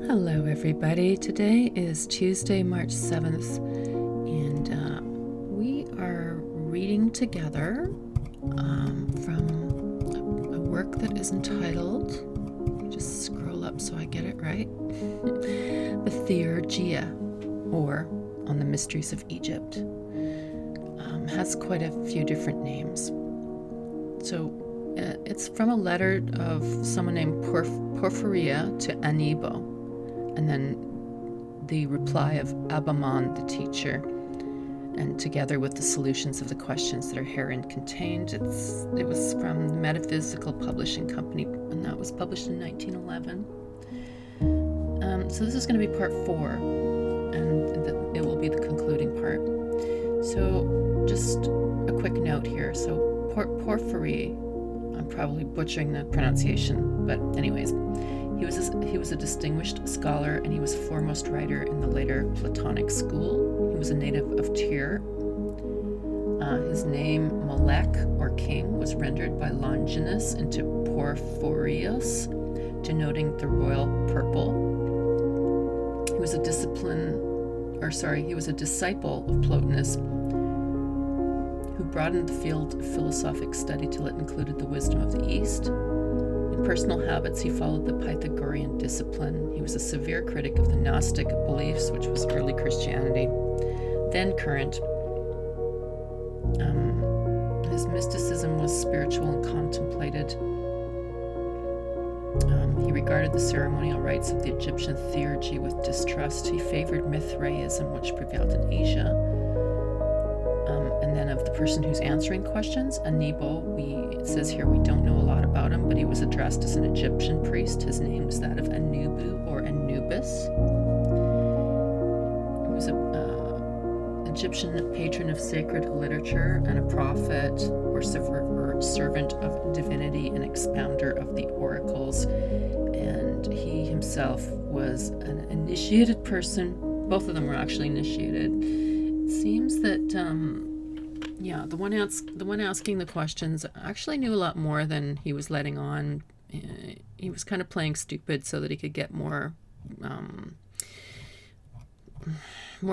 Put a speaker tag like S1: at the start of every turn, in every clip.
S1: Hello everybody, today is Tuesday, March 7th, and we are reading together from a work that is entitled, let me just scroll up so I get it right, the Theurgia, or on the Mysteries of Egypt. Has quite a few different names. So it's from a letter of someone named Porphyria to Anibo, and then the reply of Abamon, the teacher, and together with the solutions of the questions that are herein contained. It was from the Metaphysical Publishing Company, and that was published in 1911. So this is going to be part 4, and it will be the concluding part. So just a quick note here. So Porphyry, I'm probably butchering the pronunciation, but anyways, he was a distinguished scholar, and he was a foremost writer in the later Platonic school. He was a native of Tyre. His name, Melech, or king, was rendered by Longinus into Porphyrios, denoting the royal purple. He was a disciple of Plotinus, who broadened the field of philosophic study till it included the wisdom of the East. In personal habits, he followed the Pythagorean discipline. He was a severe critic of the Gnostic beliefs, which was early Christianity, then current. His mysticism was spiritual and contemplated. He regarded the ceremonial rites of the Egyptian theurgy with distrust. He favored Mithraism, which prevailed in Asia. And then of the person who's answering questions, Anibo, it says here we don't know a lot about him, but he was addressed as an Egyptian priest. His name was that of Anubu or Anubis. He was an Egyptian patron of sacred literature and a prophet or servant of divinity and expounder of the oracles. And he himself was an initiated person. Both of them were actually initiated. It seems that the one asking the questions actually knew a lot more than he was letting on. He was kind of playing stupid so that he could get more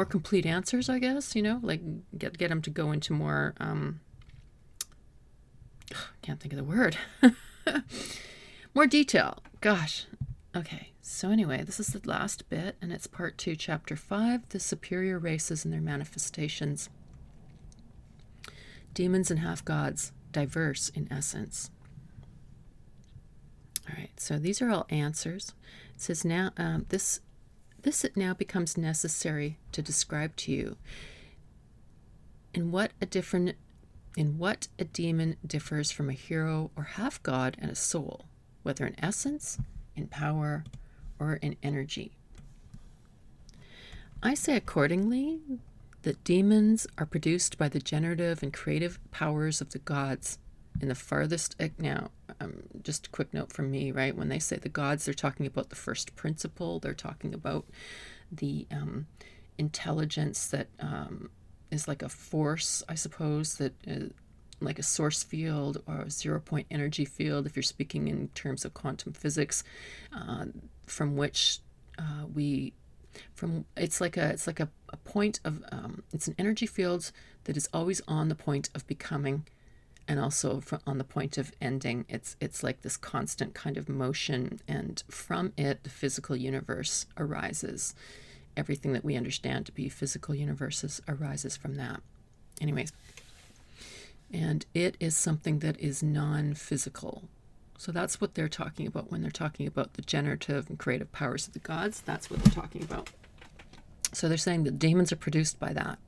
S1: complete answers, I guess, like get him to go into more can't think of the word. More detail. Gosh. Okay. So anyway, this is the last bit, and it's part 2, chapter 5, the superior races and their manifestations. Demons and half-gods, diverse in essence. All right, so these are all answers. It says now, this it now becomes necessary to describe to you in what a demon differs from a hero or half-god and a soul, whether in essence, in power, or in energy. I say accordingly that demons are produced by the generative and creative powers of the gods in the farthest. Now, just a quick note from me, right? When they say the gods, they're talking about the first principle. They're talking about the intelligence that is like a force, I suppose, that like a source field or a 0-point energy field, if you're speaking in terms of quantum physics, from which it's like a point of it's an energy field that is always on the point of becoming, and also on the point of ending. It's like this constant kind of motion, and from it the physical universe arises. Everything that we understand to be physical universes arises from that. Anyways, and it is something that is non-physical. So that's what they're talking about when they're talking about the generative and creative powers of the gods. That's what they're talking about. So they're saying that demons are produced by that.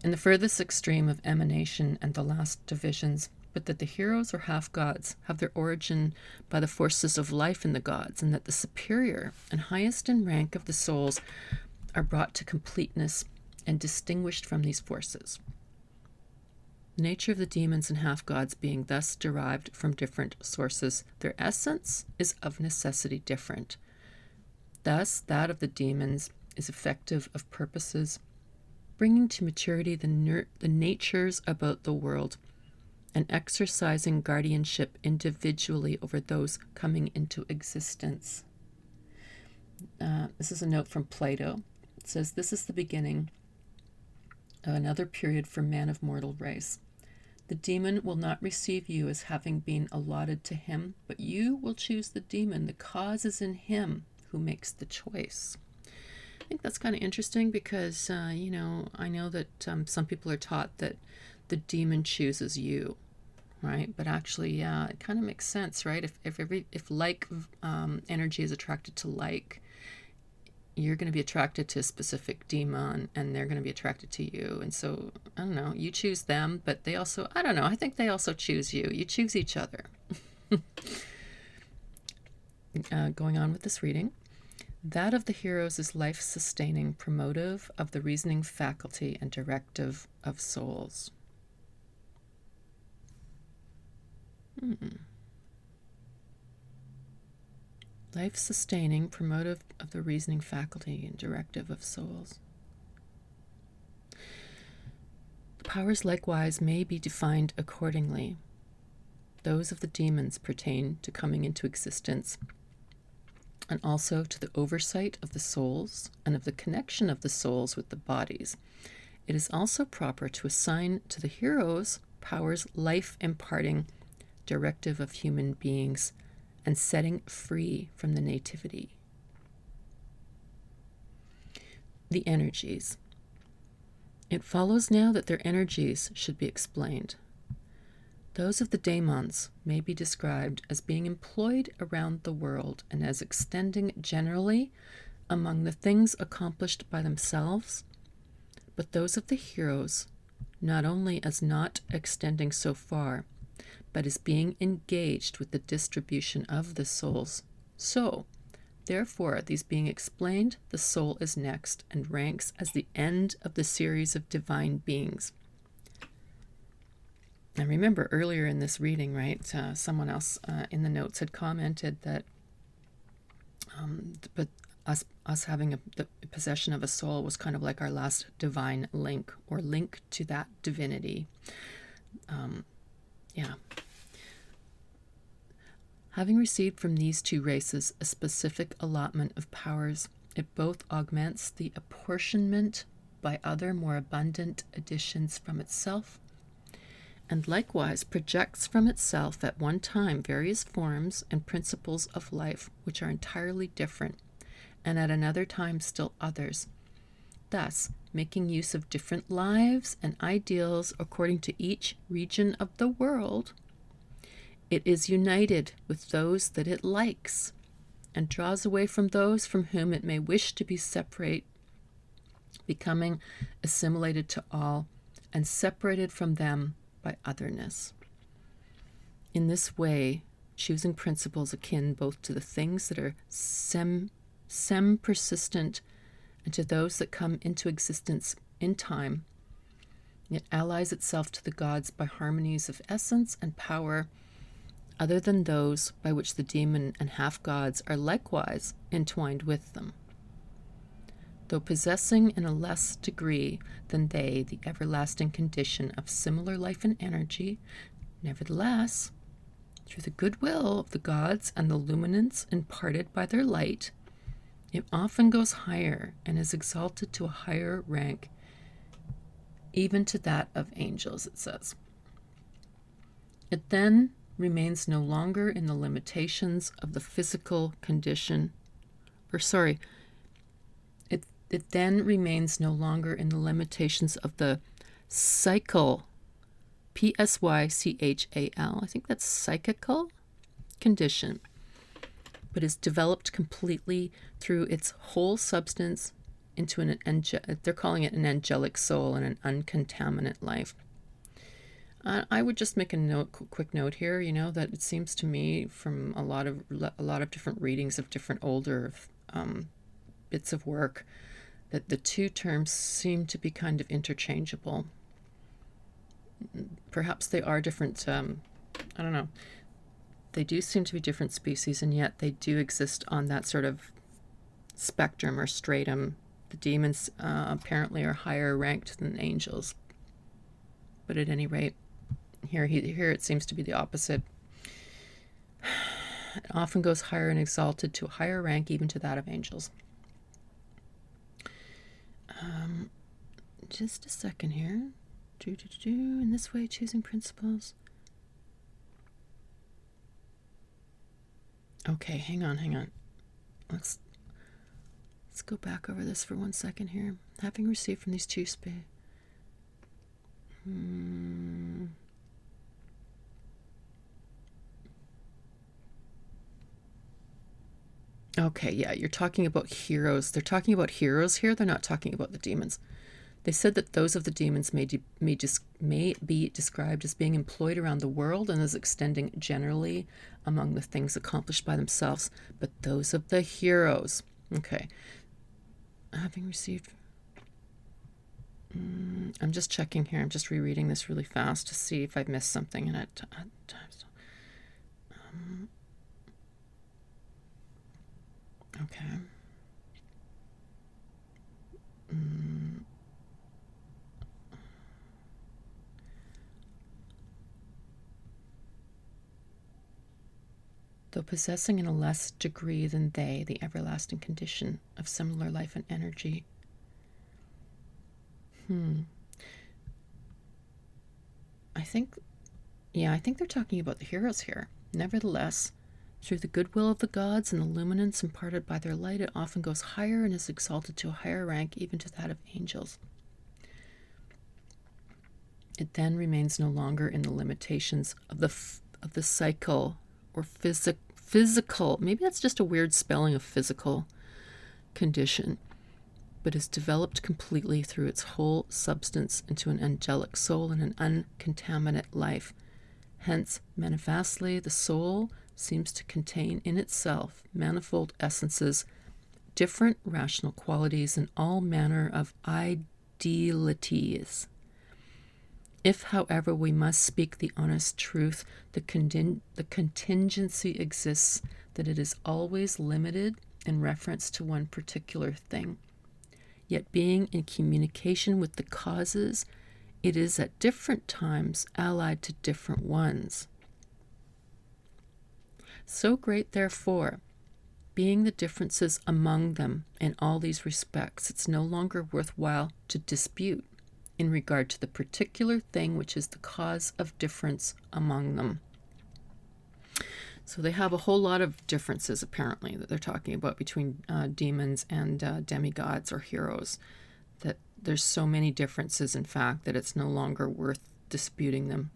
S1: In the furthest extreme of emanation and the last divisions, but that the heroes or half-gods have their origin by the forces of life in the gods, and that the superior and highest in rank of the souls are brought to completeness and distinguished from these forces. The nature of the demons and half-gods being thus derived from different sources, their essence is of necessity different. Thus, that of the demons is effective of purposes, bringing to maturity the natures about the world, and exercising guardianship individually over those coming into existence. This is a note from Plato. It says, "This is the beginning of another period for man of mortal race. The demon will not receive you as having been allotted to him, but you will choose the demon. The cause is in him who makes the choice." I think that's kind of interesting because, I know that some people are taught that the demon chooses you, right? But actually, yeah, it kind of makes sense, right? If like energy is attracted to like, you're going to be attracted to a specific demon and they're going to be attracted to you. And so, I don't know, you choose them, but they also, I don't know, I think they also choose you. You choose each other. Going on with this reading. That of the heroes is life-sustaining, promotive of the reasoning faculty, and directive of souls. Life-sustaining, promotive of the reasoning faculty, and directive of souls. The powers likewise may be defined accordingly. Those of the demons pertain to coming into existence, and also to the oversight of the souls and of the connection of the souls with the bodies. It is also proper to assign to the heroes powers life-imparting, directive of human beings, and setting free from the nativity. The energies. It follows now that their energies should be explained. Those of the daemons may be described as being employed around the world and as extending generally among the things accomplished by themselves, but those of the heroes not only as not extending so far, but as being engaged with the distribution of the souls. So, therefore, these being explained, the soul is next and ranks as the end of the series of divine beings. And remember earlier in this reading, right, someone else in the notes had commented that but us having the possession of a soul was kind of like our last divine link, or link to that divinity. Having received from these two races a specific allotment of powers, it both augments the apportionment by other more abundant additions from itself, and likewise projects from itself at one time various forms and principles of life which are entirely different, and at another time still others, thus making use of different lives and ideals according to each region of the world. It is united with those that it likes, and draws away from those from whom it may wish to be separate, becoming assimilated to all, and separated from them by otherness. In this way, choosing principles akin both to the things that are persistent and to those that come into existence in time, it allies itself to the gods by harmonies of essence and power, other than those by which the demon and half-gods are likewise entwined with them. Though possessing in a less degree than they the everlasting condition of similar life and energy, nevertheless, through the goodwill of the gods and the luminance imparted by their light, it often goes higher and is exalted to a higher rank, even to that of angels, it says. It then remains no longer in the limitations of the physical condition, it then remains no longer in the limitations of the psychal, P-S-Y-C-H-A-L, I think that's psychical condition, but is developed completely through its whole substance into they're calling it an angelic soul and an uncontaminate life. I would just make a quick note here, that it seems to me from a lot of different readings of different older bits of work that the two terms seem to be kind of interchangeable. Perhaps they are different, I don't know. They do seem to be different species, and yet they do exist on that sort of spectrum or stratum. The demons apparently are higher ranked than angels. But at any rate, here it seems to be the opposite. It often goes higher and exalted to a higher rank, even to that of angels. Just a second here. In this way, choosing principles. Okay, hang on. Let's go back over this for 1 second here. Having received from these two Okay, yeah, you're talking about heroes. They're talking about heroes here. They're not talking about the demons. They said that those of the demons may be described as being employed around the world and as extending generally among the things accomplished by themselves. But those of the heroes, okay, having received... I'm just checking here. I'm just rereading this really fast to see if I've missed something in it. Okay. Though possessing in a less degree than they the everlasting condition of similar life and energy. I think they're talking about the heroes here. Nevertheless, through the goodwill of the gods and the luminance imparted by their light, it often goes higher and is exalted to a higher rank, even to that of angels. It then remains no longer in the limitations of the cycle or physical. Maybe that's just a weird spelling of physical condition, but is developed completely through its whole substance into an angelic soul and an uncontaminate life. Hence, manifestly, the soul seems to contain in itself manifold essences, different rational qualities, and all manner of idealities. If, however, we must speak the honest truth, the contingency exists that it is always limited in reference to one particular thing. Yet being in communication with the causes, it is at different times allied to different ones. So great, therefore, being the differences among them in all these respects, it's no longer worthwhile to dispute in regard to the particular thing which is the cause of difference among them. So they have a whole lot of differences, apparently, that they're talking about between demons and demigods or heroes. That there's so many differences, in fact, that it's no longer worth disputing them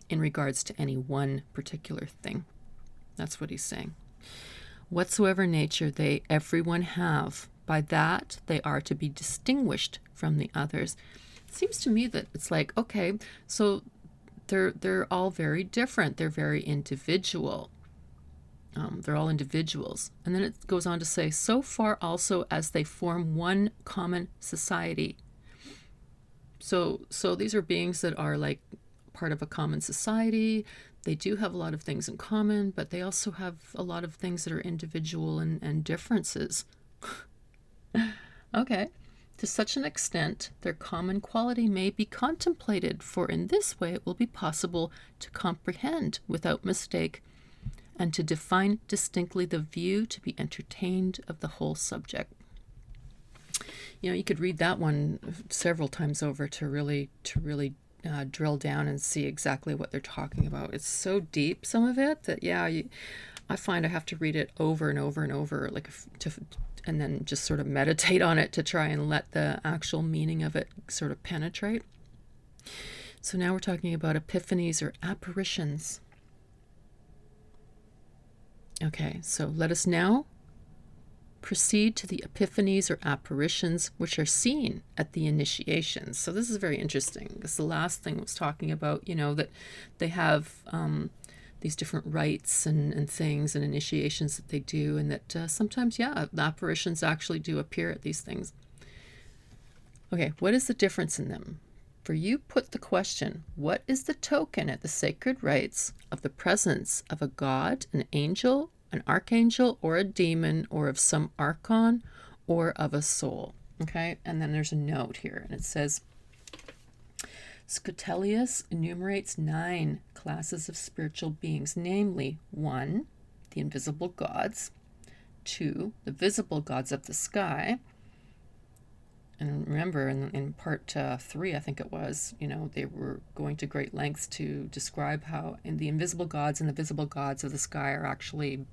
S1: in regards to any one particular thing. That's what he's saying. Whatsoever nature they everyone have, by that they are to be distinguished from the others. It seems to me that it's like, okay, so they're all very different. They're very individual. They're all individuals. And then it goes on to say, so far also as they form one common society. So these are beings that are like part of a common society. They do have a lot of things in common, but they also have a lot of things that are individual and differences. Okay. To such an extent, their common quality may be contemplated, for in this way it will be possible to comprehend without mistake and to define distinctly the view to be entertained of the whole subject. You know, you could read that one several times over to really drill down and see exactly what they're talking about. It's so deep, some of it, that I find I have to read it over and over and over, and then just sort of meditate on it to try and let the actual meaning of it sort of penetrate. So now we're talking about epiphanies or apparitions. Okay, so let us now proceed to the epiphanies or apparitions which are seen at the initiations. So this is very interesting, because the last thing was talking about, that they have these different rites and things and initiations that they do, and that sometimes, the apparitions actually do appear at these things. Okay, what is the difference in them? For you put the question, what is the token at the sacred rites of the presence of a god, an angel, an archangel, or a demon, or of some archon, or of a soul? Okay, and then there's a note here, and it says, Scutelius enumerates 9 classes of spiritual beings, namely 1, the invisible gods. 2, the visible gods of the sky. And remember, in part 3, I think it was, they were going to great lengths to describe how the invisible gods and the visible gods of the sky are actually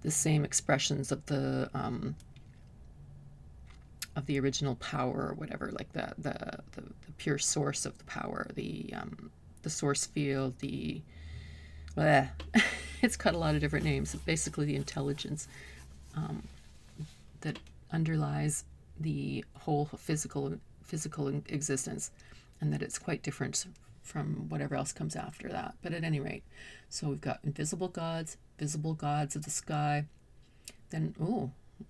S1: the same expressions of the original power, or whatever, like the pure source of the power, the source field, it's got a lot of different names. Basically, the intelligence that underlies the whole physical existence, and that it's quite different from whatever else comes after that. But at any rate, so we've got invisible gods, visible gods of the sky, then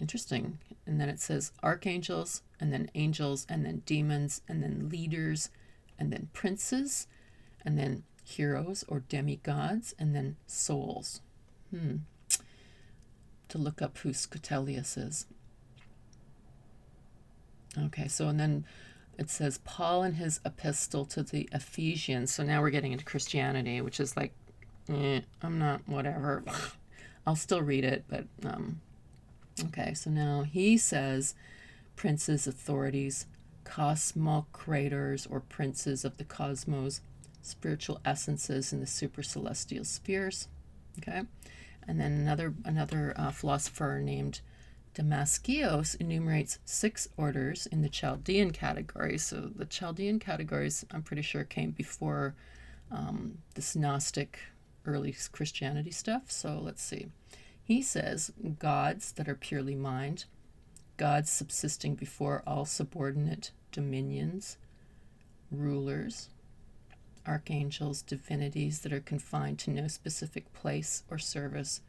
S1: interesting, and then it says archangels, and then angels, and then demons, and then leaders, and then princes, and then heroes or demigods, and then souls. To look up who Scutelius is. Okay, so and then it says Paul in his epistle to the Ephesians. So now we're getting into Christianity, which is like, I'm not, whatever. I'll still read it, but okay. So now he says princes, authorities, cosmocrators or princes of the cosmos, spiritual essences in the supercelestial spheres. Okay, and then another philosopher named Damaskios enumerates 6 orders in the Chaldean category. So the Chaldean categories, I'm pretty sure, came before this Gnostic early Christianity stuff. So let's see. He says gods that are purely mind, gods subsisting before all subordinate dominions, rulers, archangels, divinities that are confined to no specific place or service,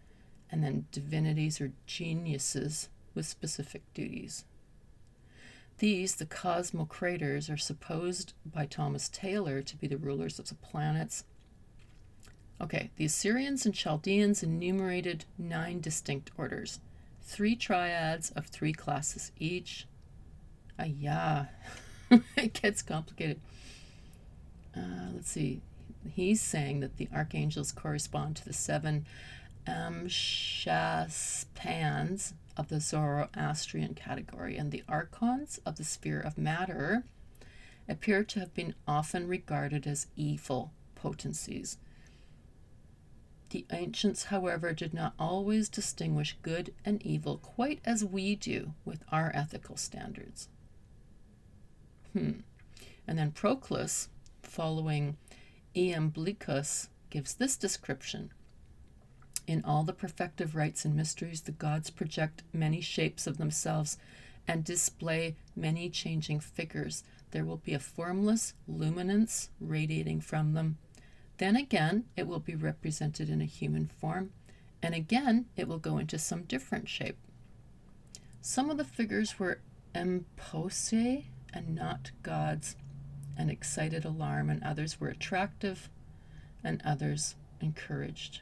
S1: and then divinities or geniuses with specific duties. These, the cosmocrators, are supposed by Thomas Taylor to be the rulers of the planets. Okay, the Assyrians and Chaldeans enumerated 9 distinct orders, 3 triads of 3 classes each. It gets complicated. Let's see. He's saying that the archangels correspond to the 7 Amshaspans of the Zoroastrian category, and the archons of the sphere of matter appear to have been often regarded as evil potencies. The ancients, however, did not always distinguish good and evil quite as we do with our ethical standards. And then Proclus, following Iamblichus, gives this description. In all the perfective rites and mysteries, the gods project many shapes of themselves and display many changing figures. There will be a formless luminance radiating from them. Then again, it will be represented in a human form, and again, it will go into some different shape. Some of the figures were empose and not gods, and excited alarm, and others were attractive, and others encouraged.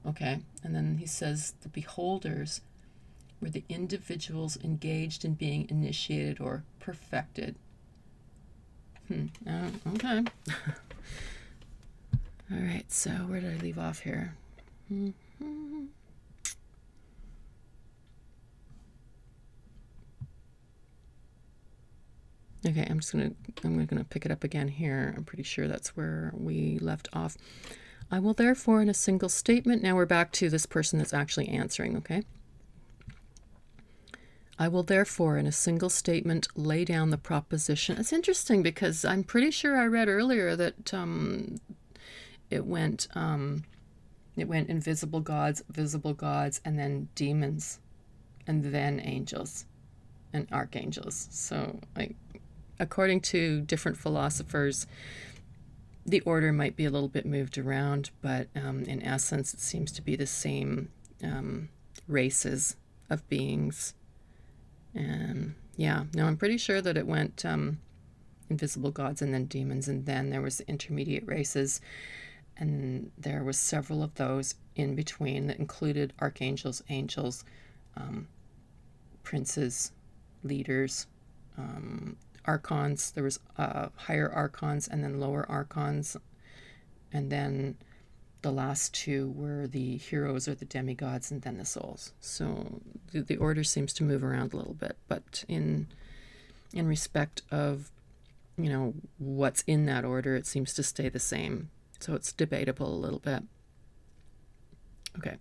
S1: Okay, and then he says the beholders were the individuals engaged in being initiated or perfected. Okay. All right, so where did I leave off here? Okay, I'm gonna pick it up again here. I'm pretty sure that's where we left off. I will therefore in a single statement, now we're back to this person that's actually answering, okay? I will therefore in a single statement lay down the proposition. It's interesting because I'm pretty sure I read earlier that it went invisible gods, visible gods, and then demons, and then angels and archangels. So according to different philosophers, the order might be a little bit moved around, but in essence, it seems to be the same races of beings. And I'm pretty sure that it went invisible gods and then demons, and then there was the intermediate races, and there was several of those in between that included archangels, angels, princes, leaders, archons. There was higher archons and then lower archons, and then the last two were the heroes or the demigods, and then the souls. So the order seems to move around a little bit, but in respect of, what's in that order, it seems to stay the same. So it's debatable a little bit. Okay.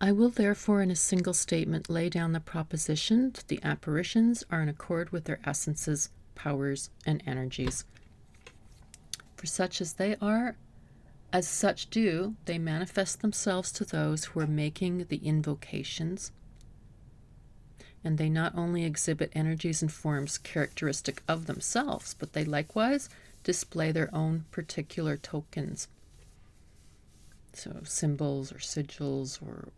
S1: I will therefore in a single statement lay down the proposition that the apparitions are in accord with their essences, powers, and energies. For such as they are, as such do, they manifest themselves to those who are making the invocations, and they not only exhibit energies and forms characteristic of themselves, but they likewise display their own particular tokens. So symbols or sigils or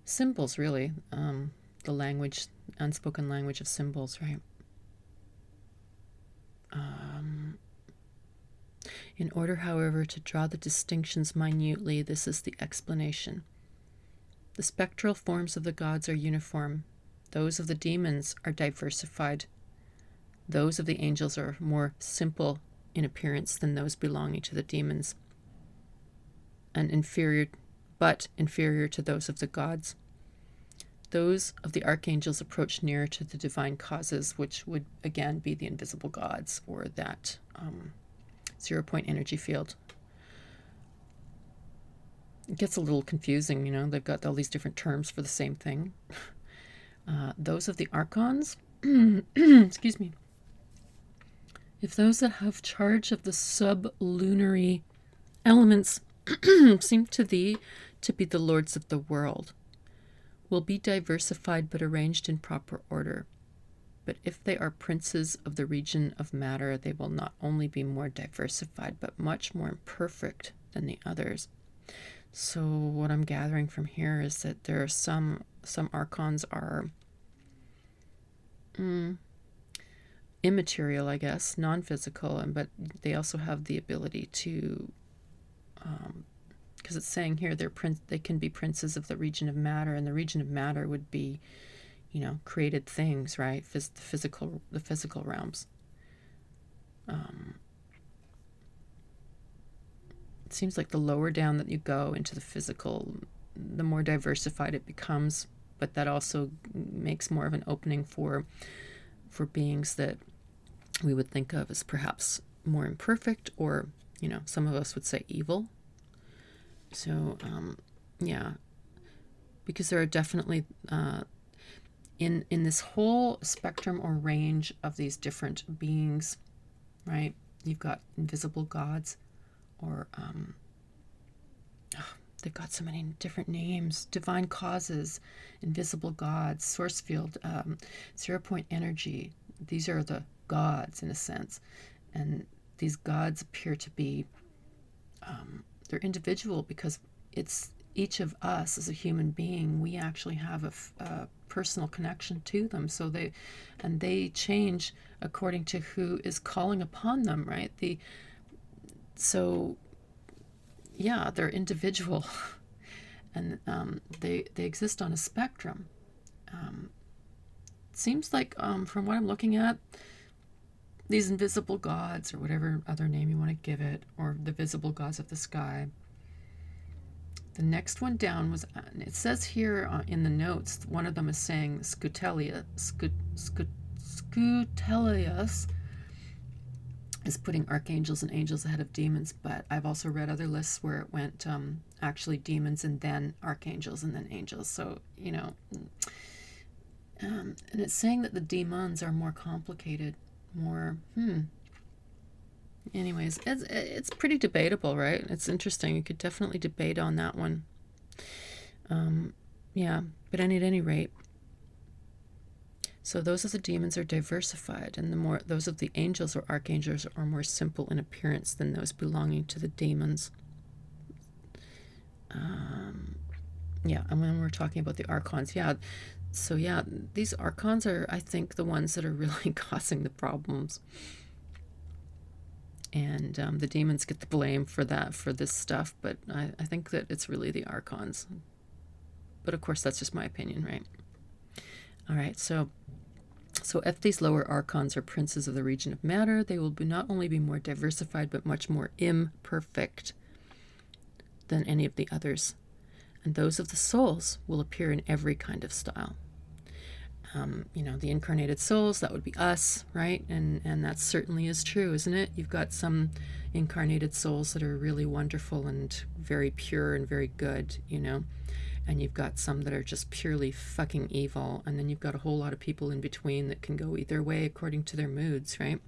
S1: symbols, really. The language, unspoken language of symbols, right? In order, however, to draw the distinctions minutely, this is the explanation. The spectral forms of the gods are uniform. Those of the demons are diversified. Those of the angels are more simple in appearance than those belonging to the demons, and inferior to those of the gods. Those of the archangels approach nearer to the divine causes, which would again be the invisible gods, or that 0-point energy field. It gets a little confusing, they've got all these different terms for the same thing. Those of the archons, excuse me, if those that have charge of the sublunary elements seem to thee to be the lords of the world, will be diversified but arranged in proper order. But if they are princes of the region of matter, they will not only be more diversified, but much more imperfect than the others. So what I'm gathering from here is that there are some archons are immaterial, I guess, non-physical, but they also have the ability to, because it's saying here they can be princes of the region of matter, and the region of matter would be, created things, right? The physical realms. It seems like the lower down that you go into the physical, the more diversified it becomes, but that also makes more of an opening for beings that we would think of as perhaps more imperfect, or, some of us would say evil. So, because there are definitely, in this whole spectrum or range of these different beings, right? You've got invisible gods, or they've got so many different names: divine causes, invisible gods, source field, 0-point energy. These are the gods in a sense, and these gods appear to be they're individual, because it's each of us as a human being, we actually have a personal connection to them. So they change according to who is calling upon them, right? They're individual, and they exist on a spectrum. It seems like, from what I'm looking at, these invisible gods, or whatever other name you want to give it, or the visible gods of the sky. The next one down was, it says here in the notes, one of them is saying Scutelius is putting archangels and angels ahead of demons, but I've also read other lists where it went actually demons and then archangels and then angels. So, and it's saying that the demons are more complicated, more, Anyways, it's pretty debatable, right? It's interesting. You could definitely debate on that one. But at any rate, so those of the demons are diversified, and those of the angels or archangels are more simple in appearance than those belonging to the demons. And when we're talking about the archons, these archons are, I think, the ones that are really causing the problems. And the demons get the blame for this stuff, but I think that it's really the archons. But of course, that's just my opinion, right? All right, so So if these lower archons are princes of the region of matter, they will not only be more diversified, but much more imperfect than any of the others. And those of the souls will appear in every kind of style. The incarnated souls, that would be us, right? And that certainly is true, isn't it? You've got some incarnated souls that are really wonderful and very pure and very good, and you've got some that are just purely fucking evil, and then you've got a whole lot of people in between that can go either way according to their moods, right?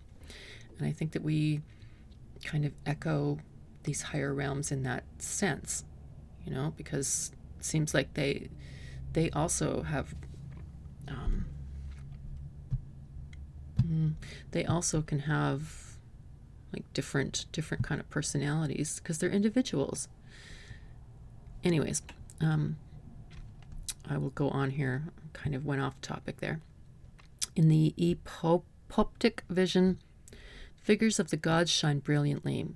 S1: And I think that we kind of echo these higher realms in that sense, because it seems like they also have they also can have like different kind of personalities because they're individuals. Anyways, I will go on here. Kind of went off topic there. In the epoptic vision, figures of the gods shine brilliantly.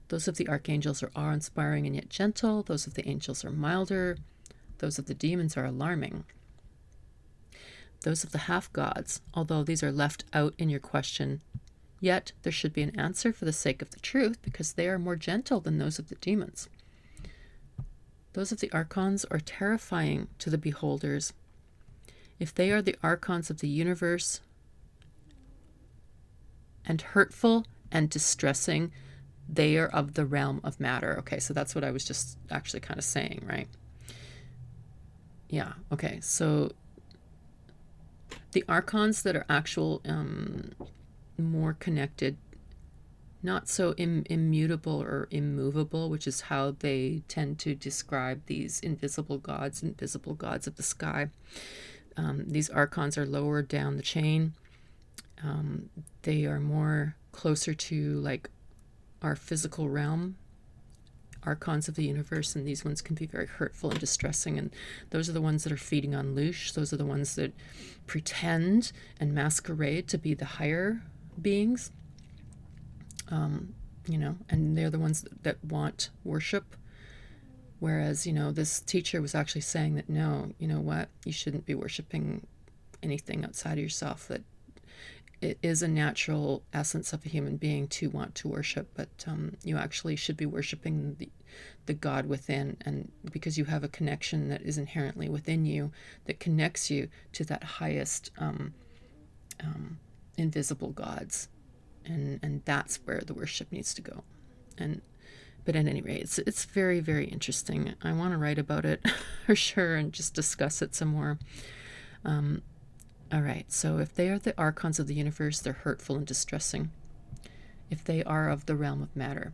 S1: Those of the archangels are awe-inspiring and yet gentle. Those of the angels are milder. Those of the demons are alarming. Those of the half-gods, although these are left out in your question, yet there should be an answer for the sake of the truth, because they are more gentle than those of the demons. Those of the archons are terrifying to the beholders. If they are the archons of the universe, and hurtful and distressing, they are of the realm of matter. Okay, so that's what I was just actually kind of saying, right? Yeah, okay, so the archons that are actual, more connected, not so immutable or immovable, which is how they tend to describe these invisible gods of the sky. These archons are lower down the chain. They are more closer to like our physical realm, archons of the universe, and these ones can be very hurtful and distressing, and those are the ones that are feeding on loosh. Those are the ones that pretend and masquerade to be the higher beings, and they're the ones that want worship. Whereas, this teacher was actually saying that no, you shouldn't be worshiping anything outside of yourself, that it is a natural essence of a human being to want to worship, but you actually should be worshiping the God within, and because you have a connection that is inherently within you that connects you to that highest invisible gods, and that's where the worship needs to go. But at any rate, it's very, very interesting. I want to write about it for sure and just discuss it some more. All right, so if they are the archons of the universe, they're hurtful and distressing. If they are of the realm of matter,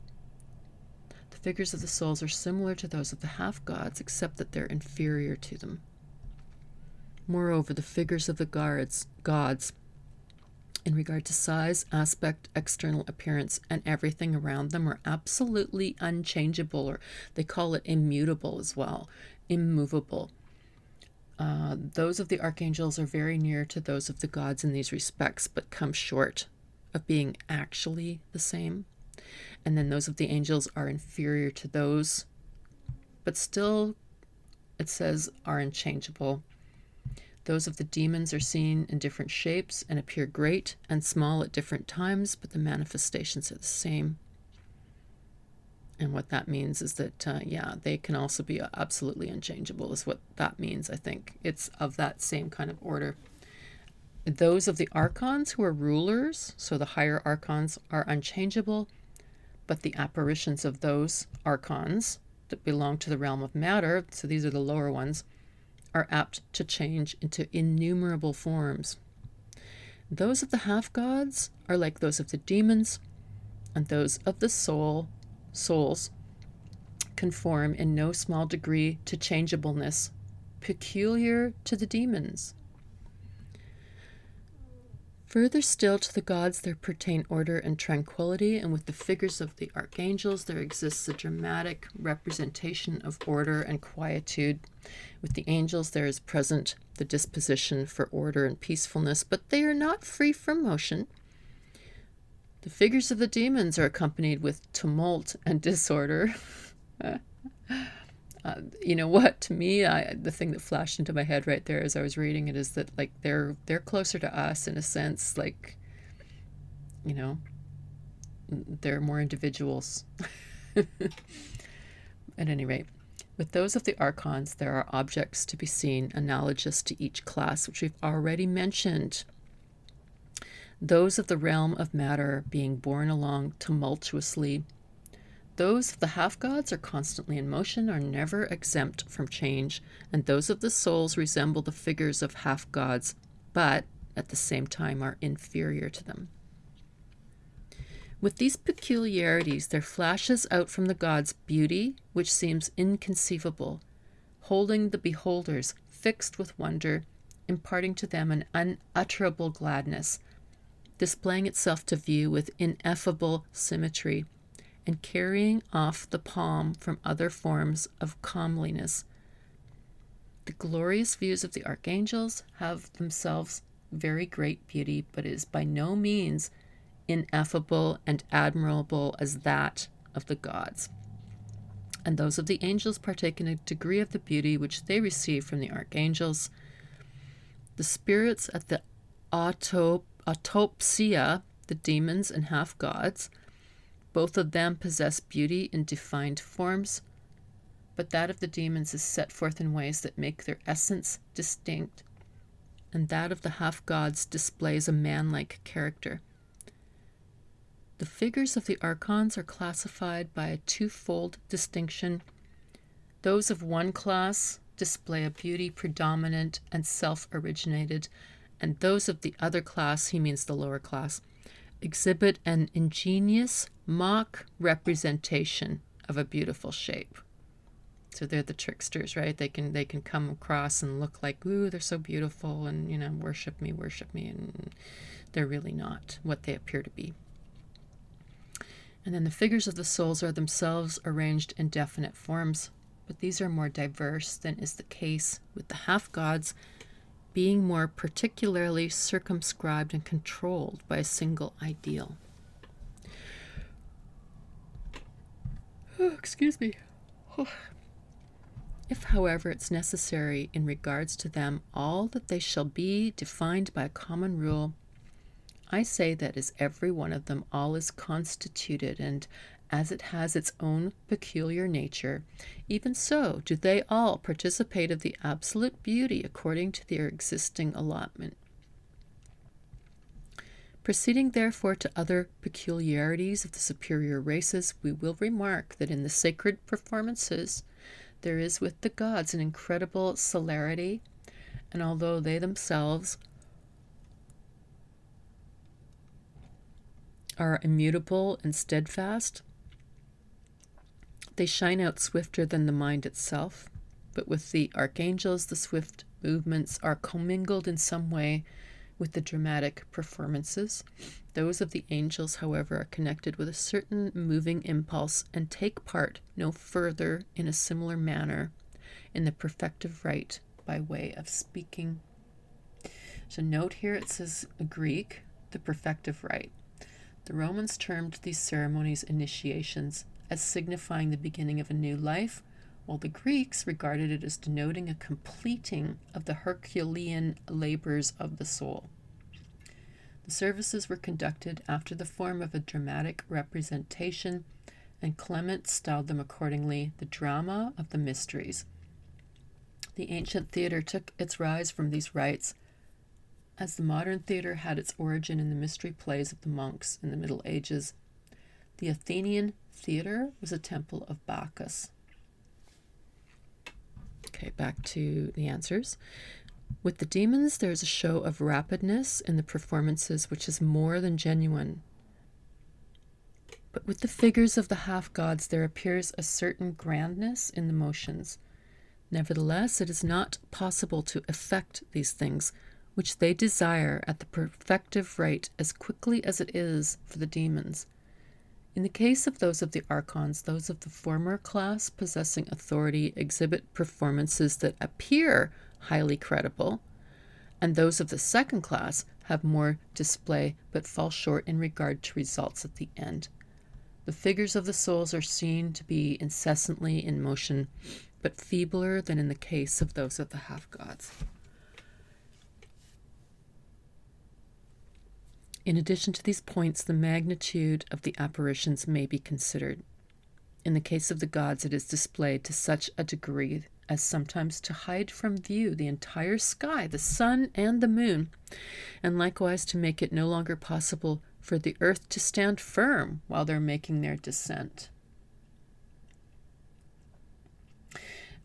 S1: the figures of the souls are similar to those of the half-gods, except that they're inferior to them. Moreover, the figures of the gods, in regard to size, aspect, external appearance, and everything around them, are absolutely unchangeable, or they call it immutable as well, immovable. Those of the archangels are very near to those of the gods in these respects, but come short of being actually the same. And then those of the angels are inferior to those, but still, it says, are unchangeable. Those of the demons are seen in different shapes and appear great and small at different times, but the manifestations are the same. And what that means is that, they can also be absolutely unchangeable, is what that means, I think. It's of that same kind of order. Those of the archons who are rulers, so the higher archons, are unchangeable, but the apparitions of those archons that belong to the realm of matter, so these are the lower ones, are apt to change into innumerable forms. Those of the half-gods are like those of the demons, and those of the souls conform in no small degree to changeableness peculiar to the demons. Further still, to the gods there pertain order and tranquility, and with the figures of the archangels there exists a dramatic representation of order and quietude. With the angels there is present the disposition for order and peacefulness, but they are not free from motion. The figures of the demons are accompanied with tumult and disorder. You know what? To me, the thing that flashed into my head right there as I was reading it is that like they're closer to us in a sense. Like, you know, they're more individuals. At any rate, with those of the archons, there are objects to be seen analogous to each class, which we've already mentioned. Those of the realm of matter being borne along tumultuously. Those of the half-gods are constantly in motion, are never exempt from change, and those of the souls resemble the figures of half-gods, but at the same time are inferior to them. With these peculiarities, there flashes out from the gods beauty which seems inconceivable, holding the beholders fixed with wonder, imparting to them an unutterable gladness, displaying itself to view with ineffable symmetry, and carrying off the palm from other forms of comeliness. The glorious views of the archangels have themselves very great beauty, but is by no means ineffable and admirable as that of the gods. And those of the angels partake in a degree of the beauty which they receive from the archangels. The spirits at the autopsia, the demons and half-gods, both of them possess beauty in defined forms, but that of the demons is set forth in ways that make their essence distinct, and that of the half-gods displays a manlike character. The figures of the archons are classified by a twofold distinction. Those of one class display a beauty predominant and self-originated, and those of the other class, he means the lower class, exhibit an ingenious mock representation of a beautiful shape. So they're the tricksters, right? They can come across and look like, ooh, they're so beautiful, and, you know, worship me, and they're really not what they appear to be. And then the figures of the souls are themselves arranged in definite forms, but these are more diverse than is the case with the half-gods, being more particularly circumscribed and controlled by a single ideal. Oh, excuse me. Oh. If, however, it's necessary in regards to them all that they shall be defined by a common rule, I say that as every one of them all is constituted, and as it has its own peculiar nature, even so do they all participate of the absolute beauty according to their existing allotment. Proceeding therefore to other peculiarities of the superior races, we will remark that in the sacred performances there is with the gods an incredible celerity, and although they themselves are immutable and steadfast, they shine out swifter than the mind itself. But with the archangels, the swift movements are commingled in some way with the dramatic performances. Those of the angels, however, are connected with a certain moving impulse and take part no further in a similar manner in the perfective rite by way of speaking. So note here it says Greek, the perfective rite. The Romans termed these ceremonies initiations, as signifying the beginning of a new life, while the Greeks regarded it as denoting a completing of the Herculean labors of the soul. The services were conducted after the form of a dramatic representation, and Clement styled them accordingly the drama of the Mysteries. The ancient theatre took its rise from these rites, as the modern theatre had its origin in the mystery plays of the monks in the Middle Ages. The Athenian theatre was a temple of Bacchus. Okay, back to the answers. With the demons, there is a show of rapidness in the performances which is more than genuine. But with the figures of the half-gods, there appears a certain grandness in the motions. Nevertheless, it is not possible to effect these things, which they desire at the perfective rite as quickly as it is for the demons. In the case of those of the archons, those of the former class possessing authority exhibit performances that appear highly credible, and those of the second class have more display but fall short in regard to results at the end. The figures of the souls are seen to be incessantly in motion, but feebler than in the case of those of the half-gods. In addition to these points, the magnitude of the apparitions may be considered. In the case of the gods, it is displayed to such a degree as sometimes to hide from view the entire sky, the sun and the moon, and likewise to make it no longer possible for the earth to stand firm while they're making their descent.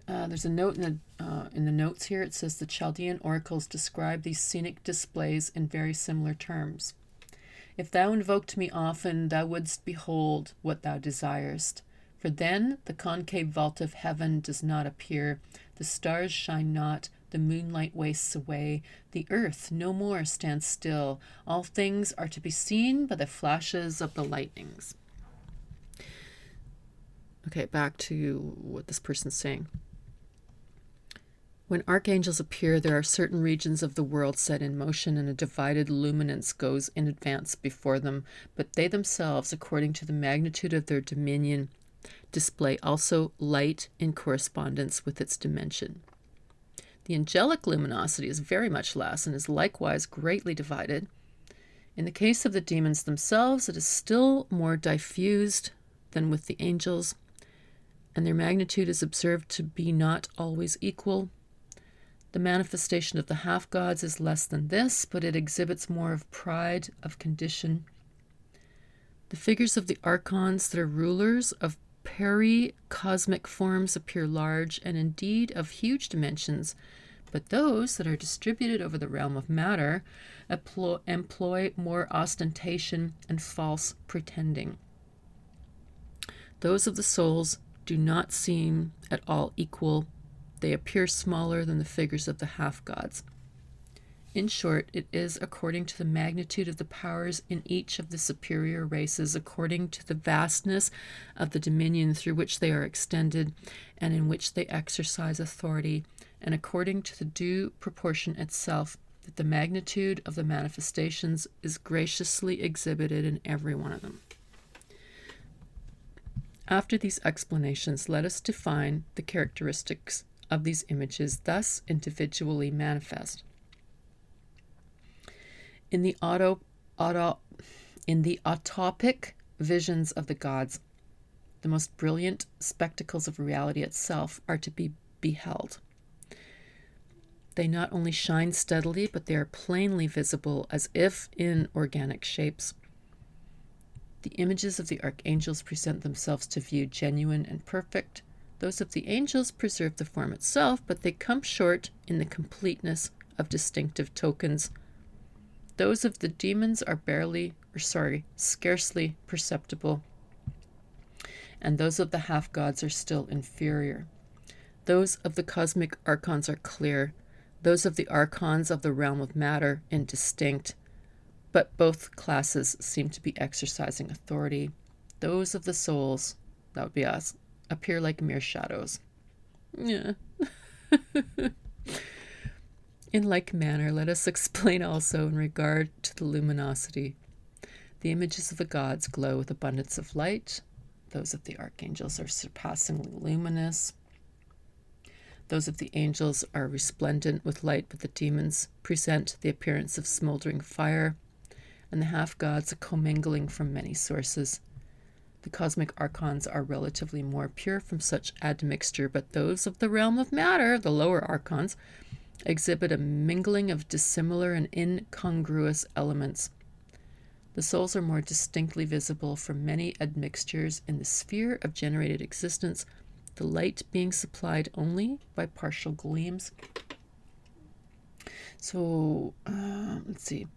S1: There's a note in the notes here. It says the Chaldean oracles describe these scenic displays in very similar terms. If thou invoked me often, thou wouldst behold what thou desirest. For then the concave vault of heaven does not appear, the stars shine not, the moonlight wastes away, the earth no more stands still. All things are to be seen by the flashes of the lightnings. Okay, back to what this person's saying. When archangels appear, there are certain regions of the world set in motion, and a divided luminance goes in advance before them, but they themselves, according to the magnitude of their dominion, display also light in correspondence with its dimension. The angelic luminosity is very much less and is likewise greatly divided. In the case of the demons themselves, it is still more diffused than with the angels, and their magnitude is observed to be not always equal. The manifestation of the half-gods is less than this, but it exhibits more of pride of condition. The figures of the archons that are rulers of peri-cosmic forms appear large and indeed of huge dimensions, but those that are distributed over the realm of matter employ more ostentation and false pretending. Those of the souls do not seem at all equal. They appear smaller than the figures of the half-gods. In short, it is according to the magnitude of the powers in each of the superior races, according to the vastness of the dominion through which they are extended and in which they exercise authority, and according to the due proportion itself, that the magnitude of the manifestations is graciously exhibited in every one of them. After these explanations, let us define the characteristics of these images thus individually manifest. In the autopic visions of the gods, the most brilliant spectacles of reality itself are to be beheld. They not only shine steadily, but they are plainly visible as if in organic shapes. The images of the archangels present themselves to view genuine and perfect. Those of the angels preserve the form itself, but they come short in the completeness of distinctive tokens. Those of the demons are scarcely perceptible, and those of the half-gods are still inferior. Those of the cosmic archons are clear, those of the archons of the realm of matter indistinct, but both classes seem to be exercising authority. Those of the souls, that would be us, appear like mere shadows. Yeah. In like manner, let us explain also in regard to the luminosity. The images of the gods glow with abundance of light. Those of the archangels are surpassingly luminous. Those of the angels are resplendent with light, but the demons present the appearance of smoldering fire, and the half-gods are commingling from many sources. The cosmic archons are relatively more pure from such admixture, but those of the realm of matter, the lower archons, exhibit a mingling of dissimilar and incongruous elements. The souls are more distinctly visible from many admixtures in the sphere of generated existence, the light being supplied only by partial gleams. So, let's see.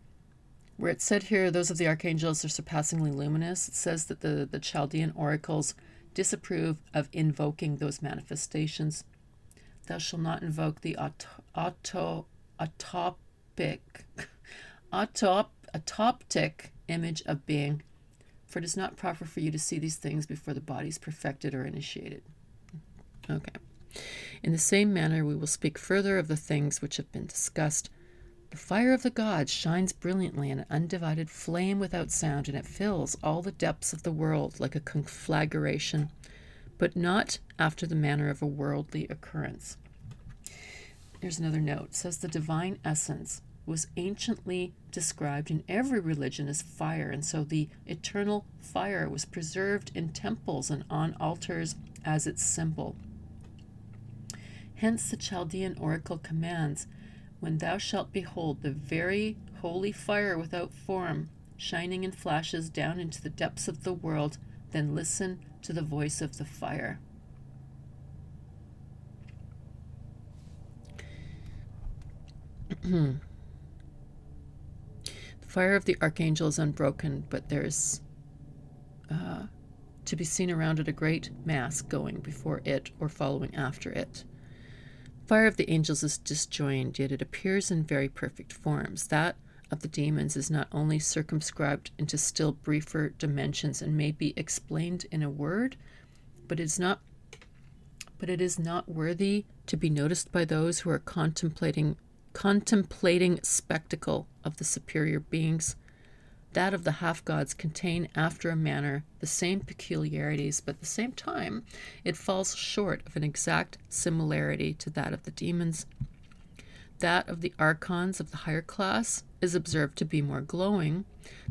S1: Where it said here, those of the archangels are surpassingly luminous, it says that the Chaldean oracles disapprove of invoking those manifestations. Thou shalt not invoke the autoptic image of being, for it is not proper for you to see these things before the body is perfected or initiated. Okay. In the same manner, we will speak further of the things which have been discussed. The fire of the gods shines brilliantly in an undivided flame without sound, and it fills all the depths of the world like a conflagration. but not after the manner of a worldly occurrence. Here's another note. It says the divine essence was anciently described in every religion as fire, and so the eternal fire was preserved in temples and on altars as its symbol. Hence the Chaldean oracle commands, when thou shalt behold the very holy fire without form, shining in flashes down into the depths of the world, then listen to the voice of the fire. The fire of the archangel is unbroken, but there's to be seen around it a great mass going before it or following after it. Fire of the angels is disjoined, yet it appears in very perfect forms. That of the demons is not only circumscribed into still briefer dimensions and may be explained in a word, but it is not worthy to be noticed by those who are contemplating spectacle of the superior beings. That of the half-gods contain after a manner the same peculiarities, but at the same time it falls short of an exact similarity to that of the demons. That of the archons of the higher class is observed to be more glowing,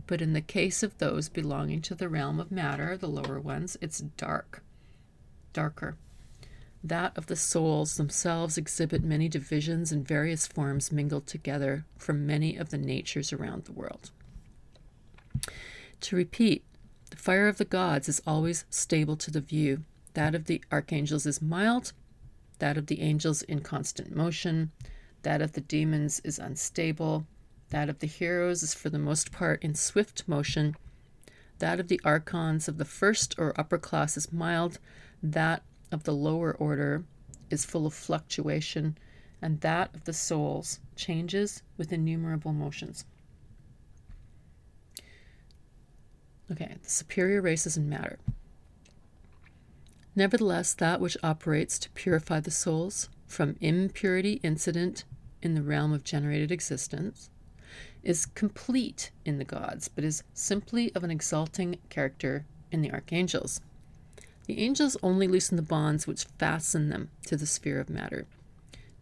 S1: but in the case of those belonging to the realm of matter, the lower ones, it's darker. That of the souls themselves exhibit many divisions and various forms mingled together from many of the natures around the world. To repeat, the fire of the gods is always stable to the view. That of the archangels is mild, that of the angels in constant motion, that of the demons is unstable, that of the heroes is for the most part in swift motion, that of the archons of the first or upper class is mild, that of the lower order is full of fluctuation, and that of the souls changes with innumerable motions. Okay, the superior races in matter. Nevertheless, that which operates to purify the souls from impurity incident in the realm of generated existence is complete in the gods, but is simply of an exalting character in the archangels. The angels only loosen the bonds which fasten them to the sphere of matter.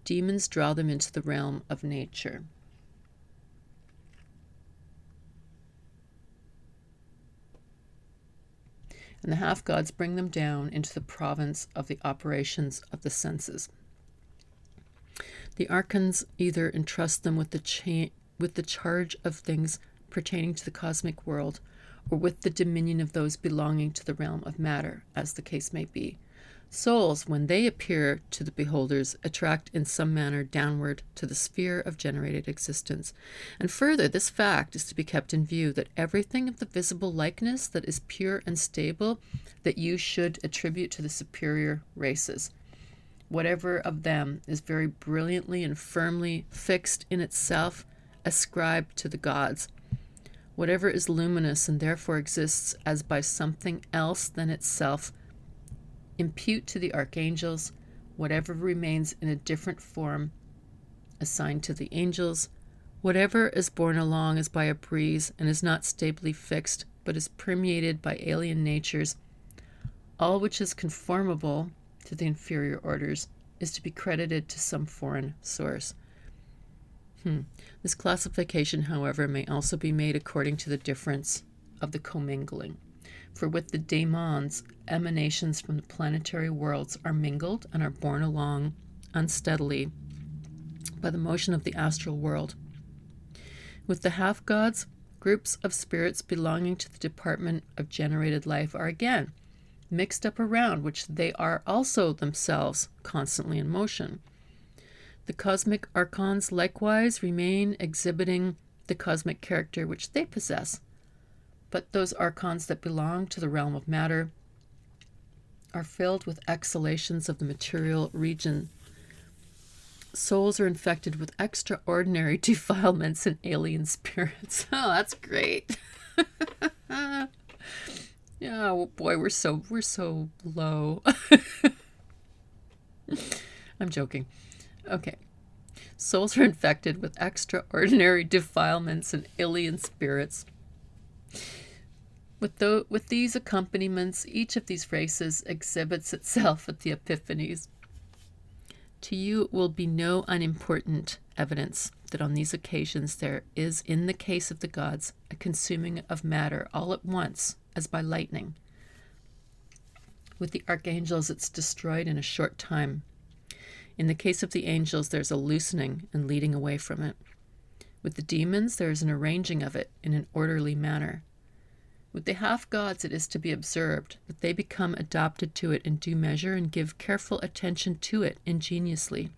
S1: Demons draw them into the realm of nature. And the half-gods bring them down into the province of the operations of the senses. The archons either entrust them with the charge of things pertaining to the cosmic world, or with the dominion of those belonging to the realm of matter, as the case may be. Souls, when they appear to the beholders, attract in some manner downward to the sphere of generated existence. And further, this fact is to be kept in view, that everything of the visible likeness that is pure and stable, that you should attribute to the superior races. Whatever of them is very brilliantly and firmly fixed in itself, ascribed to the gods. Whatever is luminous and therefore exists as by something else than itself, impute to the archangels. Whatever remains in a different form, assigned to the angels. Whatever is borne along as by a breeze and is not stably fixed, but is permeated by alien natures, all which is conformable to the inferior orders is to be credited to some foreign source. This classification, however, may also be made according to the difference of the commingling. For with the daemons, emanations from the planetary worlds are mingled and are borne along unsteadily by the motion of the astral world. With the half-gods, groups of spirits belonging to the department of generated life are again mixed up around which they are also themselves constantly in motion. The cosmic archons likewise remain exhibiting the cosmic character which they possess, but those archons that belong to the realm of matter are filled with exhalations of the material region. Souls are infected with extraordinary defilements and alien spirits. Oh, that's great. Yeah, oh boy, we're so low. I'm joking. Okay. Souls are infected with extraordinary defilements and alien spirits. With these accompaniments, each of these races exhibits itself at the Epiphanies. To you it will be no unimportant evidence that on these occasions there is, in the case of the gods, a consuming of matter all at once, as by lightning. With the archangels, it's destroyed in a short time. In the case of the angels, there's a loosening and leading away from it. With the demons, there is an arranging of it in an orderly manner. With the half-gods, it is to be observed that they become adapted to it in due measure and give careful attention to it ingeniously.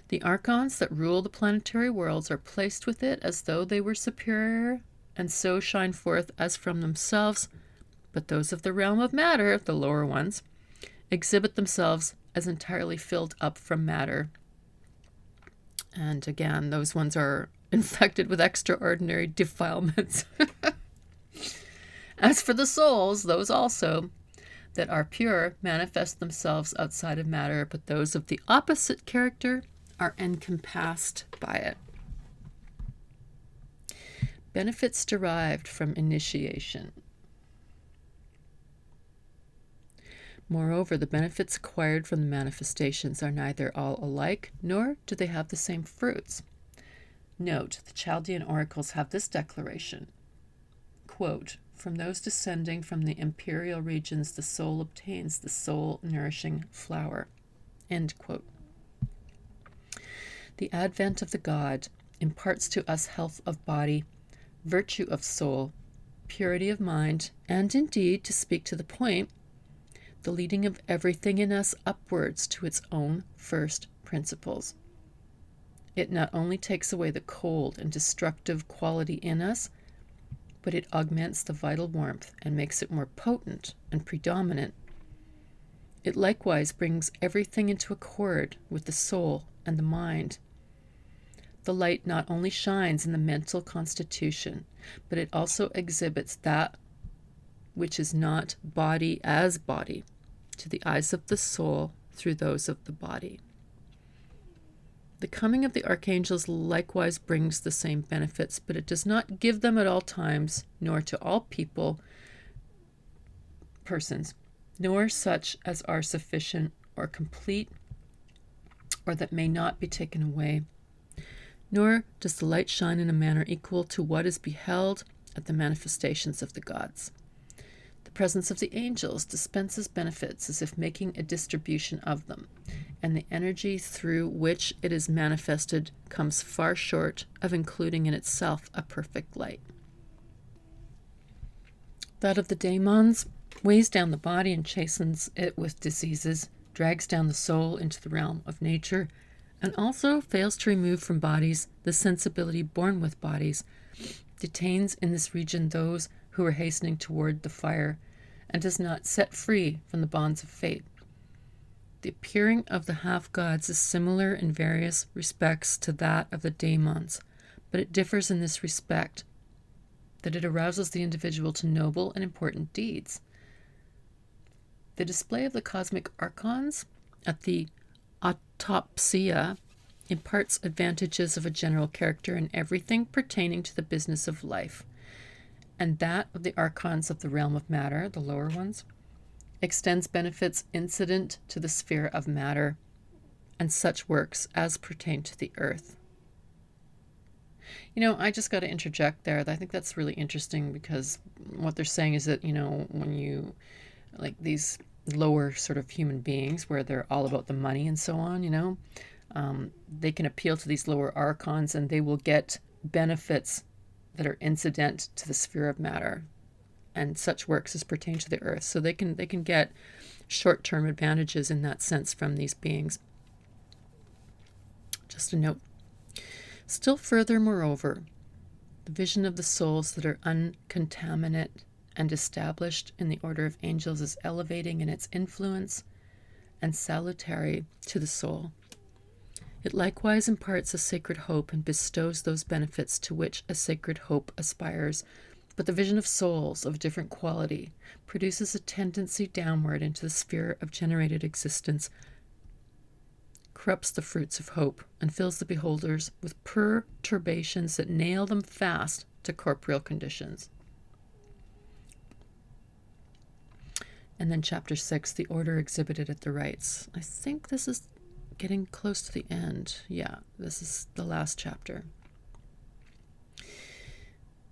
S1: The archons that rule the planetary worlds are placed with it as though they were superior, and so shine forth as from themselves, but those of the realm of matter, the lower ones, exhibit themselves as entirely filled up from matter. And again, those ones are infected with extraordinary defilements. As for the souls, those also that are pure manifest themselves outside of matter, but those of the opposite character are encompassed by it. Benefits derived from initiation. Moreover, the benefits acquired from the manifestations are neither all alike, nor do they have the same fruits. Note, the Chaldean oracles have this declaration, quote, "From those descending from the imperial regions, the soul obtains the soul-nourishing flower." End quote. The advent of the God imparts to us health of body, virtue of soul, purity of mind, and indeed, to speak to the point, the leading of everything in us upwards to its own first principles. It not only takes away the cold and destructive quality in us, but it augments the vital warmth and makes it more potent and predominant. It likewise brings everything into accord with the soul and the mind. The light not only shines in the mental constitution, but it also exhibits that which is not body as body to the eyes of the soul through those of the body. The coming of the archangels likewise brings the same benefits, but it does not give them at all times, nor to all persons, nor such as are sufficient or complete, or that may not be taken away. Nor does the light shine in a manner equal to what is beheld at the manifestations of the gods. The presence of the angels dispenses benefits as if making a distribution of them, and the energy through which it is manifested comes far short of including in itself a perfect light. That of the daemons weighs down the body and chastens it with diseases, drags down the soul into the realm of nature, and also fails to remove from bodies the sensibility born with bodies, detains in this region those who are hastening toward the fire, and does not set free from the bonds of fate. The appearing of the half-gods is similar in various respects to that of the daemons, but it differs in this respect, that it arouses the individual to noble and important deeds. The display of the cosmic archons at the autopsia imparts advantages of a general character in everything pertaining to the business of life, and that of the archons of the realm of matter, the lower ones, extends benefits incident to the sphere of matter and such works as pertain to the earth. I just got to interject there. I think that's really interesting, because what they're saying is that, when you, like these lower sort of human beings where they're all about the money and so on, they can appeal to these lower archons and they will get benefits that are incident to the sphere of matter and such works as pertain to the earth. So they can get short-term advantages in that sense from these beings. Just a note. Still further, moreover, the vision of the souls that are uncontaminate and established in the order of angels is elevating in its influence and salutary to the soul. It likewise imparts a sacred hope and bestows those benefits to which a sacred hope aspires, but the vision of souls of different quality produces a tendency downward into the sphere of generated existence, corrupts the fruits of hope, and fills the beholders with perturbations that nail them fast to corporeal conditions. And then chapter 6, the order exhibited at the rites. I think this is getting close to the end. Yeah, this is the last chapter.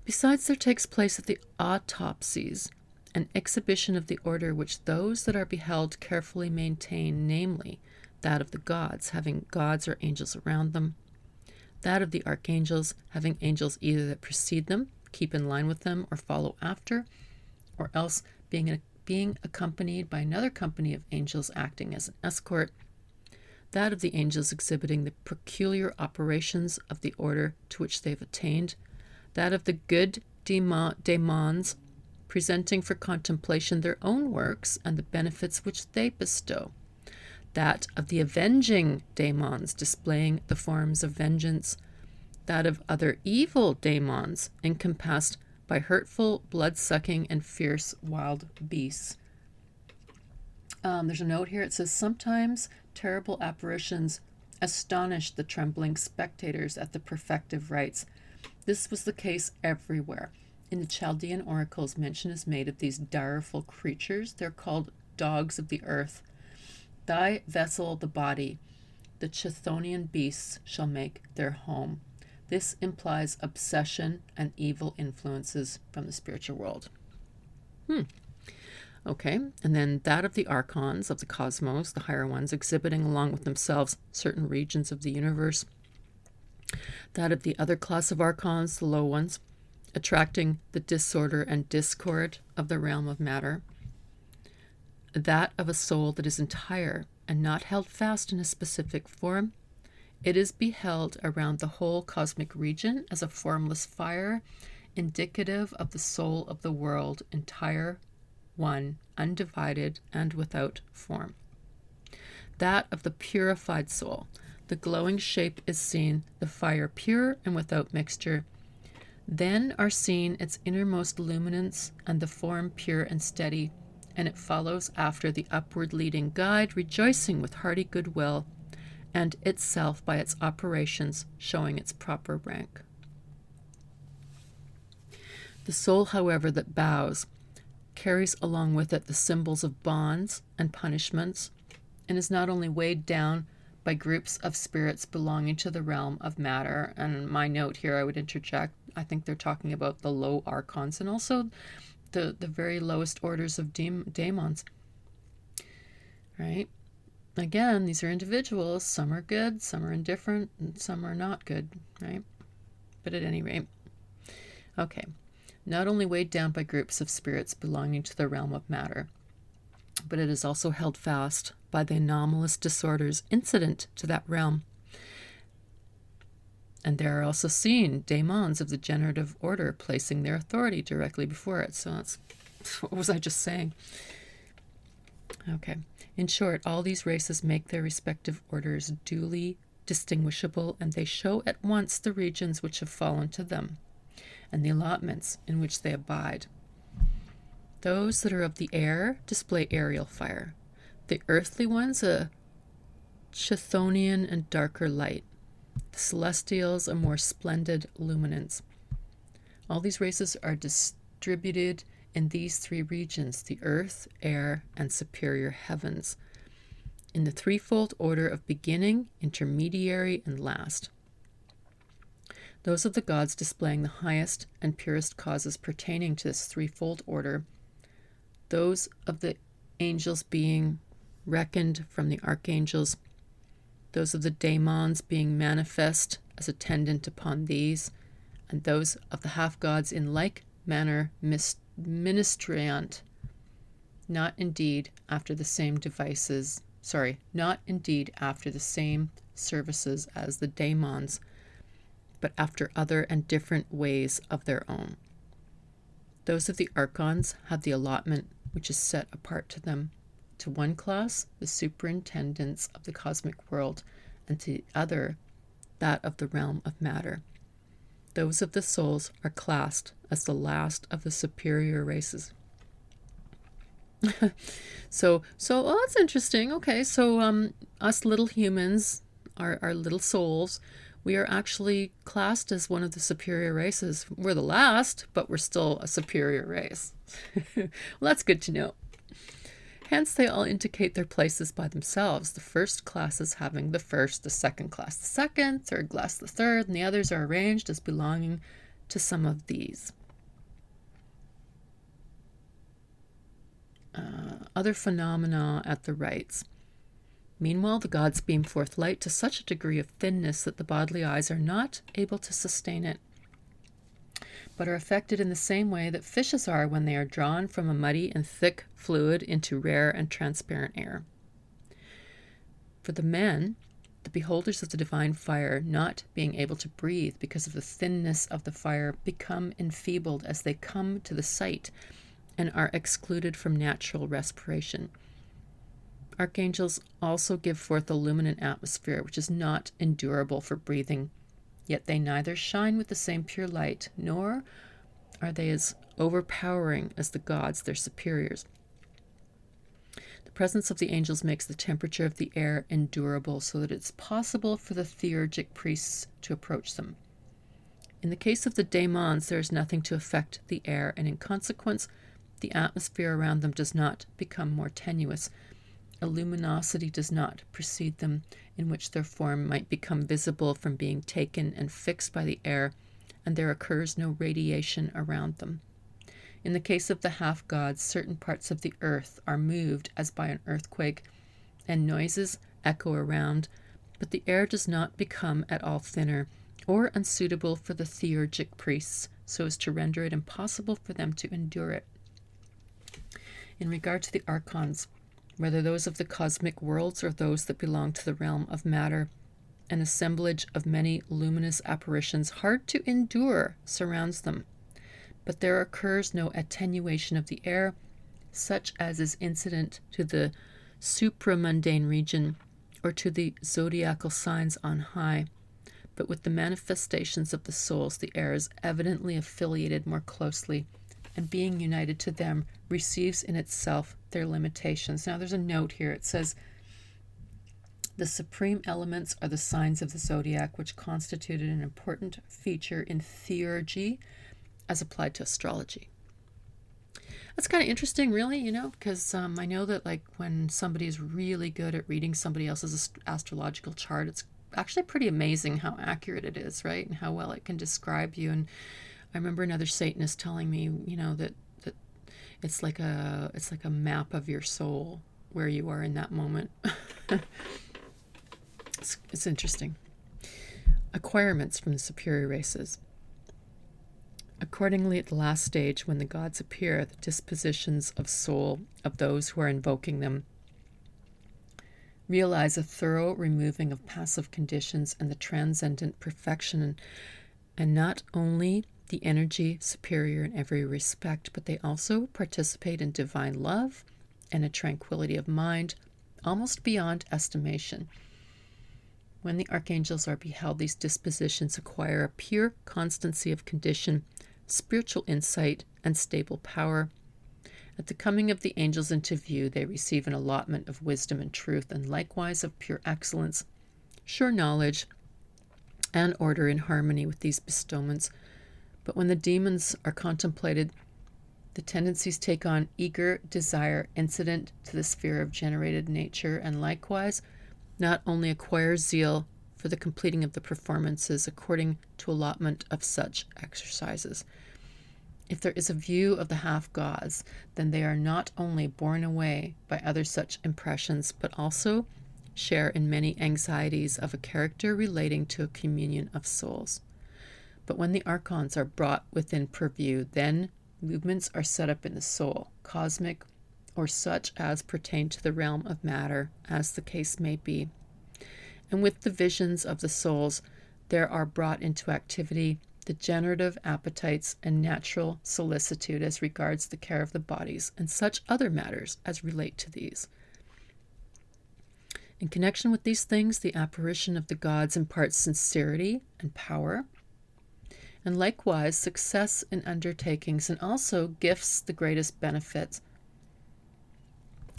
S1: Besides, there takes place at the autopsies an exhibition of the order which those that are beheld carefully maintain, namely, that of the gods, having gods or angels around them, that of the archangels, having angels either that precede them, keep in line with them, or follow after, or else being accompanied by another company of angels acting as an escort, that of the angels exhibiting the peculiar operations of the order to which they have attained, that of the good daemons presenting for contemplation their own works and the benefits which they bestow, that of the avenging daemons displaying the forms of vengeance, that of other evil daemons encompassed by hurtful, blood-sucking, and fierce wild beasts. There's a note here. It says, sometimes terrible apparitions astonished the trembling spectators at the perfective rites. This was the case everywhere. In the Chaldean oracles, mention is made of these direful creatures. They're called dogs of the earth. Thy vessel, the body, the Chthonian beasts shall make their home. This implies obsession and evil influences from the spiritual world. Okay, and then that of the archons of the cosmos, the higher ones, exhibiting along with themselves certain regions of the universe. That of the other class of archons, the low ones, attracting the disorder and discord of the realm of matter. That of a soul that is entire and not held fast in a specific form. It is beheld around the whole cosmic region as a formless fire, indicative of the soul of the world, entire, one, undivided, and without form. That of the purified soul. The glowing shape is seen, the fire pure and without mixture. Then are seen its innermost luminance and the form pure and steady, and it follows after the upward leading guide, rejoicing with hearty goodwill, and itself by its operations showing its proper rank. The soul, however, that bows carries along with it the symbols of bonds and punishments, and is not only weighed down by groups of spirits belonging to the realm of matter. And my note here, I would interject, I think they're talking about the low archons and also the very lowest orders of daemons. Right? Again, these are individuals. Some are good, some are indifferent, and some are not good. Right? But at any rate, okay. Not only weighed down by groups of spirits belonging to the realm of matter, but it is also held fast by the anomalous disorders incident to that realm. And there are also seen daemons of the generative order placing their authority directly before it. So that's, what was I just saying? Okay. In short, all these races make their respective orders duly distinguishable, and they show at once the regions which have fallen to them, and the allotments in which they abide. Those that are of the air display aerial fire. The earthly ones a Chthonian and darker light. The celestials a more splendid luminance. All these races are distributed in these three regions, the earth, air, and superior heavens, in the threefold order of beginning, intermediary, and last. Those of the gods displaying the highest and purest causes pertaining to this threefold order, those of the angels being reckoned from the archangels, those of the daemons being manifest as attendant upon these, and those of the half-gods in like manner ministrant, not indeed after the same services as the daemons, but after other and different ways of their own. Those of the archons have the allotment which is set apart to them. To one class, the superintendence of the cosmic world, and to the other, that of the realm of matter. Those of the souls are classed as the last of the superior races. So that's interesting. Okay, so us little humans, our little souls, we are actually classed as one of the superior races. We're the last, but we're still a superior race. Well, that's good to know. Hence, they all indicate their places by themselves. The first classes having the first, the second class the second, third class the third, and the others are arranged as belonging to some of these. Other phenomena at the rites. Meanwhile, the gods beam forth light to such a degree of thinness that the bodily eyes are not able to sustain it, but are affected in the same way that fishes are when they are drawn from a muddy and thick fluid into rare and transparent air. For the men, the beholders of the divine fire, not being able to breathe because of the thinness of the fire, become enfeebled as they come to the sight and are excluded from natural respiration. Archangels also give forth a luminant atmosphere which is not endurable for breathing, yet they neither shine with the same pure light, nor are they as overpowering as the gods, their superiors. The presence of the angels makes the temperature of the air endurable, so that it's possible for the theurgic priests to approach them. In the case of the daemons, there is nothing to affect the air, and in consequence, the atmosphere around them does not become more tenuous. A luminosity does not precede them, in which their form might become visible from being taken and fixed by the air, and there occurs no radiation around them. In the case of the half-gods, certain parts of the earth are moved as by an earthquake, and noises echo around, but the air does not become at all thinner or unsuitable for the theurgic priests, so as to render it impossible for them to endure it. In regard to the archons, whether those of the cosmic worlds or those that belong to the realm of matter, an assemblage of many luminous apparitions hard to endure surrounds them, but there occurs no attenuation of the air, such as is incident to the supramundane region or to the zodiacal signs on high, but with the manifestations of the souls the air is evidently affiliated more closely, and being united to them receives in itself their limitations. Now there's a note here. It says, the supreme elements are the signs of the zodiac, which constituted an important feature in theurgy as applied to astrology. That's kind of interesting, really, because I know that like when somebody is really good at reading somebody else's astrological chart, it's actually pretty amazing how accurate it is, right? And how well it can describe you. And I remember another Satanist telling me, that it's like a map of your soul, where you are in that moment. It's interesting. Acquirements from the superior races. Accordingly, at the last stage, when the gods appear, the dispositions of soul of those who are invoking them realize a thorough removing of passive conditions and the transcendent perfection, and not only the energy superior in every respect, but they also participate in divine love and a tranquility of mind almost beyond estimation. When the archangels are beheld, these dispositions acquire a pure constancy of condition, spiritual insight, and stable power. At the coming of the angels into view, they receive an allotment of wisdom and truth, and likewise of pure excellence, sure knowledge, and order in harmony with these bestowments. But when the demons are contemplated, the tendencies take on eager desire incident to the sphere of generated nature, and likewise not only acquire zeal for the completing of the performances according to allotment of such exercises. If there is a view of the half-gods, then they are not only borne away by other such impressions, but also share in many anxieties of a character relating to a communion of souls. But when the archons are brought within purview, then movements are set up in the soul, cosmic, or such as pertain to the realm of matter, as the case may be. And with the visions of the souls, there are brought into activity the generative appetites and natural solicitude as regards the care of the bodies, and such other matters as relate to these. In connection with these things, the apparition of the gods imparts sincerity and power, and likewise success in undertakings, and also gifts the greatest benefits.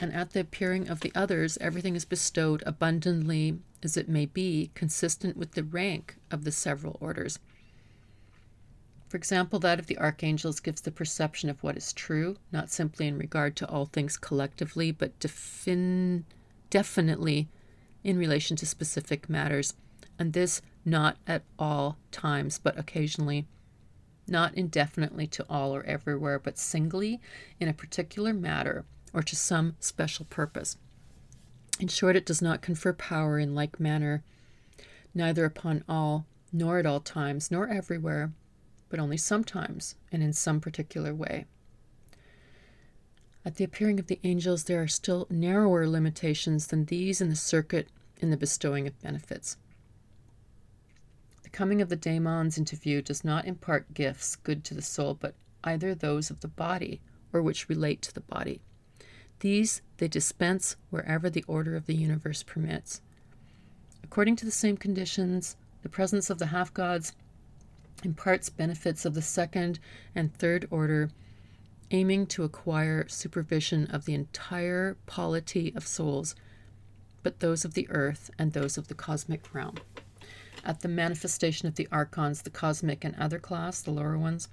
S1: And at the appearing of the others, everything is bestowed abundantly, as it may be, consistent with the rank of the several orders. For example, that of the archangels gives the perception of what is true, not simply in regard to all things collectively, but definitely in relation to specific matters, and this not at all times, but occasionally, not indefinitely to all or everywhere, but singly in a particular matter or to some special purpose. In short, it does not confer power in like manner, neither upon all, nor at all times, nor everywhere, but only sometimes and in some particular way. At the appearing of the angels, there are still narrower limitations than these in the circuit in the bestowing of benefits. The coming of the daemons into view does not impart gifts good to the soul, but either those of the body or which relate to the body. These they dispense wherever the order of the universe permits. According to the same conditions, the presence of the half-gods imparts benefits of the second and third order, aiming to acquire supervision of the entire polity of souls, but those of the earth and those of the cosmic realm. At the manifestation of the archons, the cosmic and other class, the lower ones,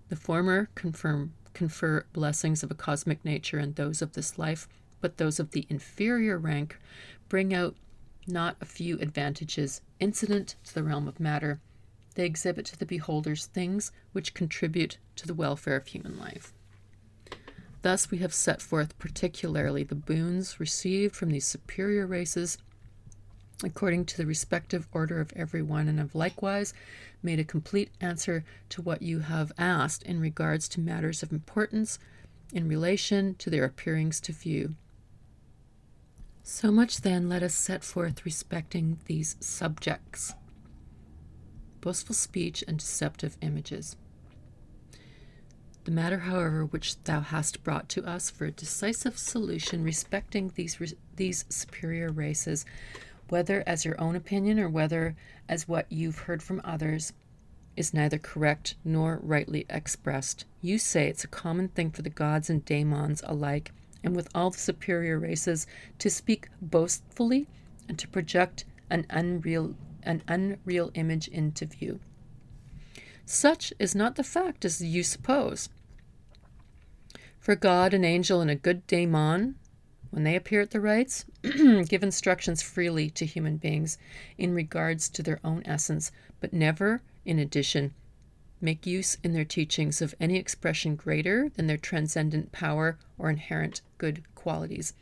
S1: the former confer blessings of a cosmic nature and those of this life, but those of the inferior rank bring out not a few advantages incident to the realm of matter. They exhibit to the beholders things which contribute to the welfare of human life. Thus we have set forth particularly the boons received from these superior races according to the respective order of every one, and have likewise made a complete answer to what you have asked in regards to matters of importance in relation to their appearings to view. So much then let us set forth respecting these subjects: boastful speech and deceptive images. The matter, however, which thou hast brought to us for a decisive solution respecting these superior races, whether as your own opinion or whether as what you've heard from others, is neither correct nor rightly expressed. You say it's a common thing for the gods and daemons alike, and with all the superior races, to speak boastfully and to project an unreal image into view. Such is not the fact as you suppose. For God, an angel, and a good daemon, when they appear at the rites, give instructions freely to human beings in regards to their own essence, but never, in addition, make use in their teachings of any expression greater than their transcendent power or inherent good qualities.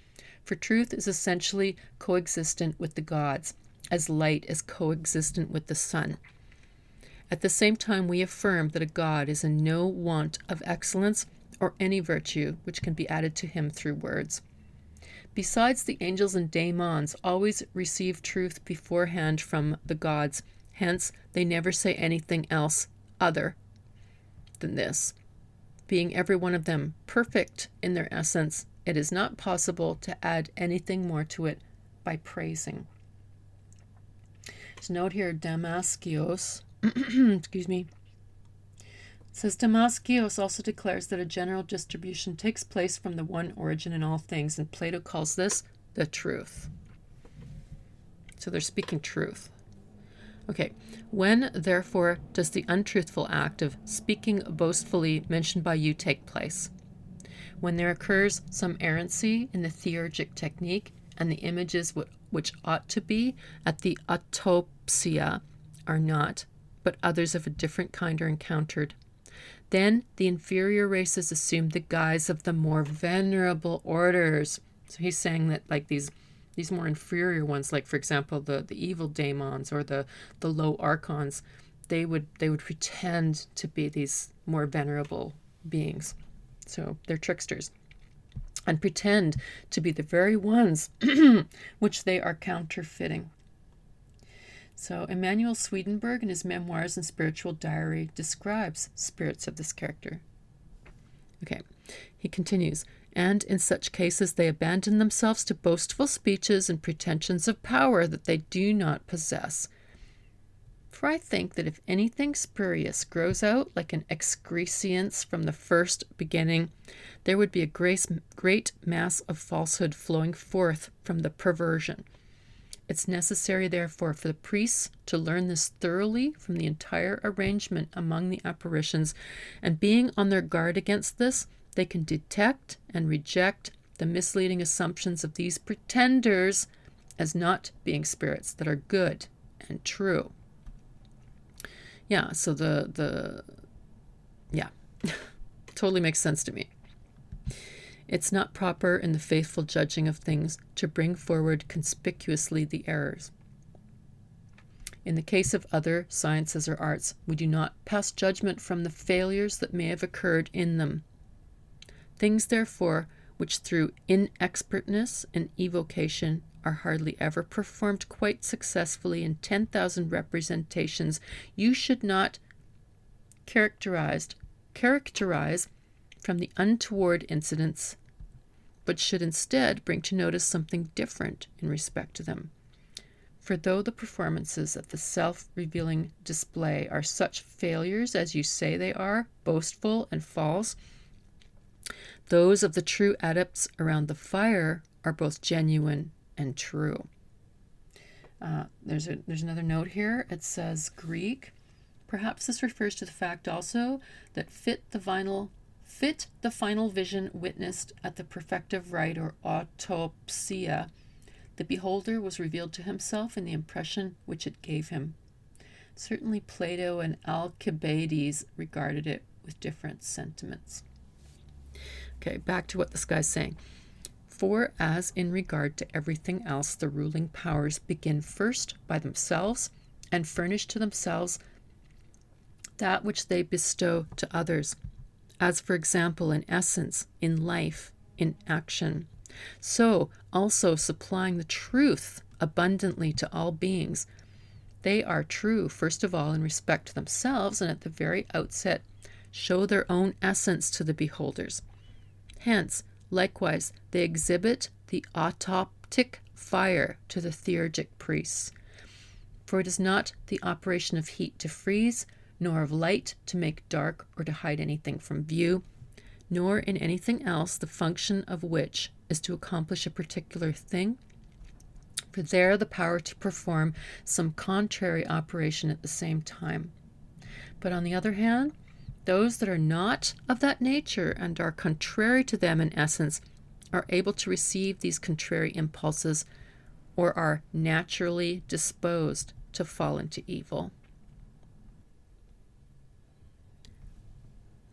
S1: For truth is essentially coexistent with the gods, as light is coexistent with the sun. At the same time, we affirm that a god is in no want of excellence or any virtue which can be added to him through words. Besides, the angels and daemons always receive truth beforehand from the gods. Hence, they never say anything else other than this. Being every one of them perfect in their essence, it is not possible to add anything more to it by praising. So note here, Damaskios, excuse me, says Damaskios also declares that a general distribution takes place from the one origin in all things, and Plato calls this the truth. So they're speaking truth. Okay, when, therefore, does the untruthful act of speaking boastfully mentioned by you take place? When there occurs some errancy in the theurgic technique, and the images which ought to be at the autopsia are not, but others of a different kind are encountered. Then the inferior races assume the guise of the more venerable orders. So he's saying that like these more inferior ones, like for example the evil daemons or the low archons, they would pretend to be these more venerable beings. So they're tricksters, and pretend to be the very ones which they are counterfeiting. So Emanuel Swedenborg, in his Memoirs and Spiritual Diary, describes spirits of this character. Okay, he continues, and in such cases they abandon themselves to boastful speeches and pretensions of power that they do not possess. For I think that if anything spurious grows out like an excrescence from the first beginning, there would be a great mass of falsehood flowing forth from the perversion. It's necessary, therefore, for the priests to learn this thoroughly from the entire arrangement among the apparitions, and being on their guard against this, they can detect and reject the misleading assumptions of these pretenders as not being spirits that are good and true. Yeah, so yeah, totally makes sense to me. It's not proper in the faithful judging of things to bring forward conspicuously the errors. In the case of other sciences or arts, we do not pass judgment from the failures that may have occurred in them. Things, therefore, which through inexpertness and evocation are hardly ever performed quite successfully in 10,000 representations, you should not characterize from the untoward incidents, but should instead bring to notice something different in respect to them. For though the performances of the self-revealing display are such failures as you say they are, boastful and false, those of the true adepts around the fire are both genuine and true. There's another note here. It says Greek. Perhaps this refers to the fact also that fit the final vision witnessed at the perfective rite or autopsia, the beholder was revealed to himself in the impression which it gave him. Certainly Plato and Alcibiades regarded it with different sentiments. Okay, back to what this guy's saying. For as in regard to everything else, the ruling powers begin first by themselves and furnish to themselves that which they bestow to others, as for example in essence, in life, in action. So also supplying the truth abundantly to all beings. They are true, first of all, in respect to themselves, and at the very outset show their own essence to the beholders. Hence, likewise, they exhibit the autoptic fire to the theurgic priests. For it is not the operation of heat to freeze, nor of light to make dark or to hide anything from view, nor in anything else the function of which is to accomplish a particular thing, for there the power to perform some contrary operation at the same time. But on the other hand, those that are not of that nature and are contrary to them in essence are able to receive these contrary impulses, or are naturally disposed to fall into evil.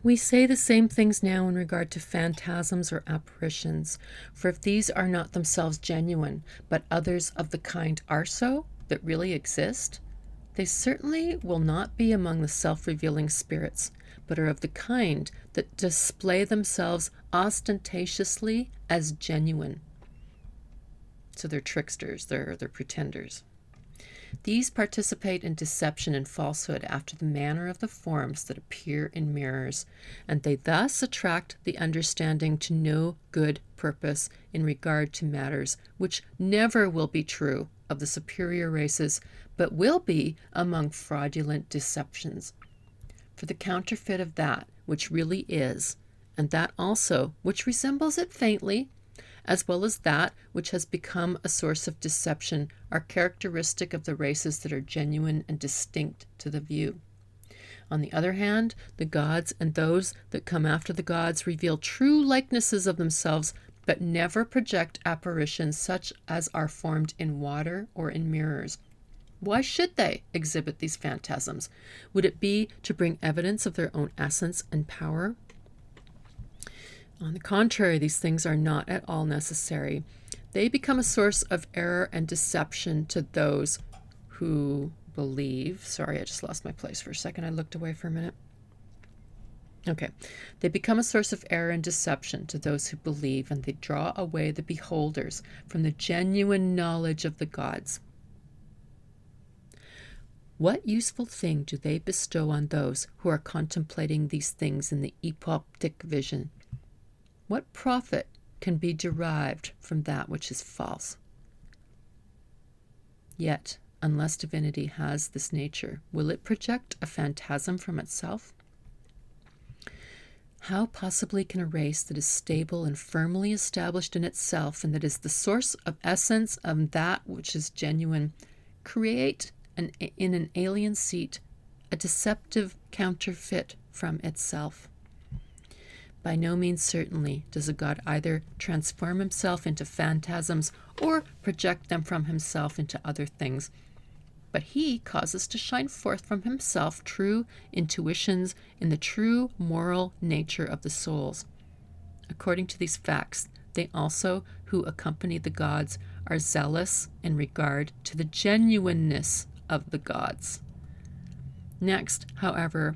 S1: We say the same things now in regard to phantasms or apparitions, for if these are not themselves genuine, but others of the kind are so, that really exist, they certainly will not be among the self-revealing spirits, but are of the kind that display themselves ostentatiously as genuine. So they're tricksters, they're pretenders. These participate in deception and falsehood after the manner of the forms that appear in mirrors, and they thus attract the understanding to no good purpose in regard to matters which never will be true of the superior races, but will be among fraudulent deceptions. For the counterfeit of that which really is, and that also which resembles it faintly, as well as that which has become a source of deception, are characteristic of the races that are genuine and distinct to the view. On the other hand, the gods and those that come after the gods reveal true likenesses of themselves, but never project apparitions such as are formed in water or in mirrors. Why should they exhibit these phantasms? Would it be to bring evidence of their own essence and power? On the contrary, these things are not at all necessary. They become a source of error and deception to those who believe. Sorry, I just lost my place for a second. I looked away for a minute. Okay. They become a source of error and deception to those who believe, and they draw away the beholders from the genuine knowledge of the gods. What useful thing do they bestow on those who are contemplating these things in the epoptic vision? What profit can be derived from that which is false? Yet, unless divinity has this nature, will it project a phantasm from itself? How possibly can a race that is stable and firmly established in itself, and that is the source of essence of that which is genuine, create in an alien seat a deceptive counterfeit from itself? By no means certainly does a god either transform himself into phantasms or project them from himself into other things, but he causes to shine forth from himself true intuitions in the true moral nature of the souls. According to these facts, they also who accompany the gods are zealous in regard to the genuineness of the gods. Next, however,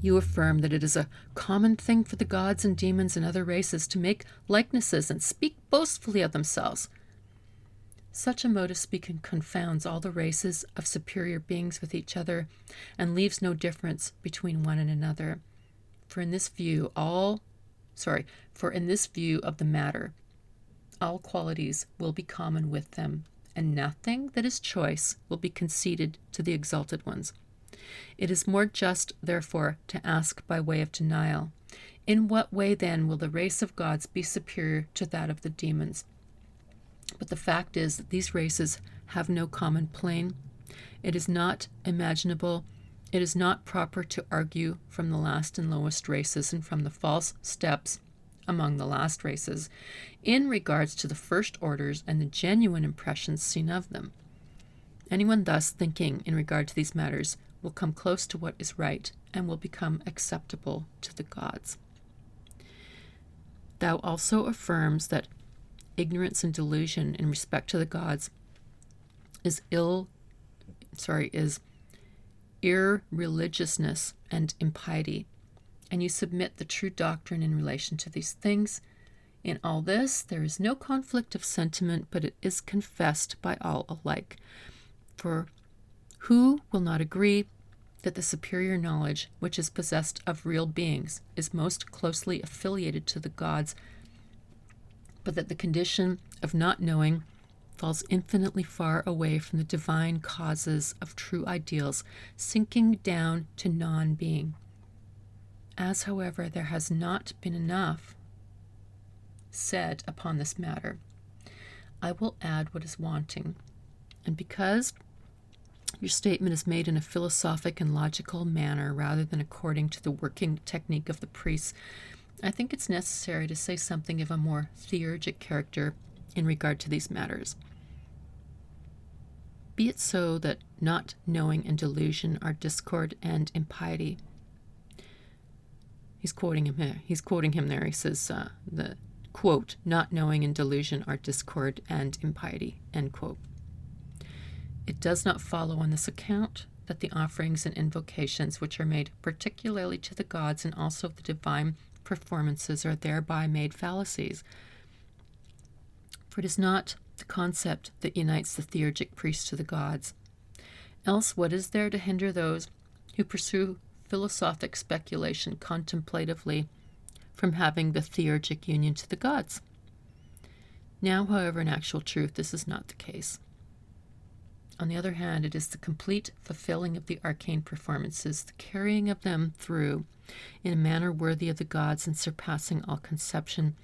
S1: you affirm that it is a common thing for the gods and demons and other races to make likenesses and speak boastfully of themselves. Such a mode of speaking confounds all the races of superior beings with each other, and leaves no difference between one and another. For in this view of the matter, all qualities will be common with them, and nothing that is choice will be conceded to the exalted ones. It is more just, therefore, to ask by way of denial, in what way then will the race of gods be superior to that of the demons? But the fact is that these races have no common plane. It is not imaginable. It is not proper to argue from the last and lowest races and from the false steps among the last races in regards to the first orders and the genuine impressions seen of them. Anyone thus thinking in regard to these matters will come close to what is right and will become acceptable to the gods. Thou also affirms that ignorance and delusion in respect to the gods is irreligiousness and impiety, and you submit the true doctrine in relation to these things. In all this there is no conflict of sentiment, but it is confessed by all alike. For who will not agree that the superior knowledge which is possessed of real beings is most closely affiliated to the gods, but that the condition of not knowing falls infinitely far away from the divine causes of true ideals, sinking down to non-being? As, however, there has not been enough said upon this matter, I will add what is wanting. And because your statement is made in a philosophic and logical manner rather than according to the working technique of the priests, I think it's necessary to say something of a more theurgic character in regard to these matters. Be it so that not knowing and delusion are discord and impiety. He's quoting him there. He says, the quote, not knowing and delusion are discord and impiety, end quote. It does not follow on this account that the offerings and invocations which are made particularly to the gods and also the divine performances are thereby made fallacies. For it is not the concept that unites the theurgic priests to the gods. Else what is there to hinder those who pursue philosophic speculation contemplatively from having the theurgic union to the gods? Now, however, in actual truth, this is not the case. On the other hand, it is the complete fulfilling of the arcane performances, the carrying of them through in a manner worthy of the gods and surpassing all conception,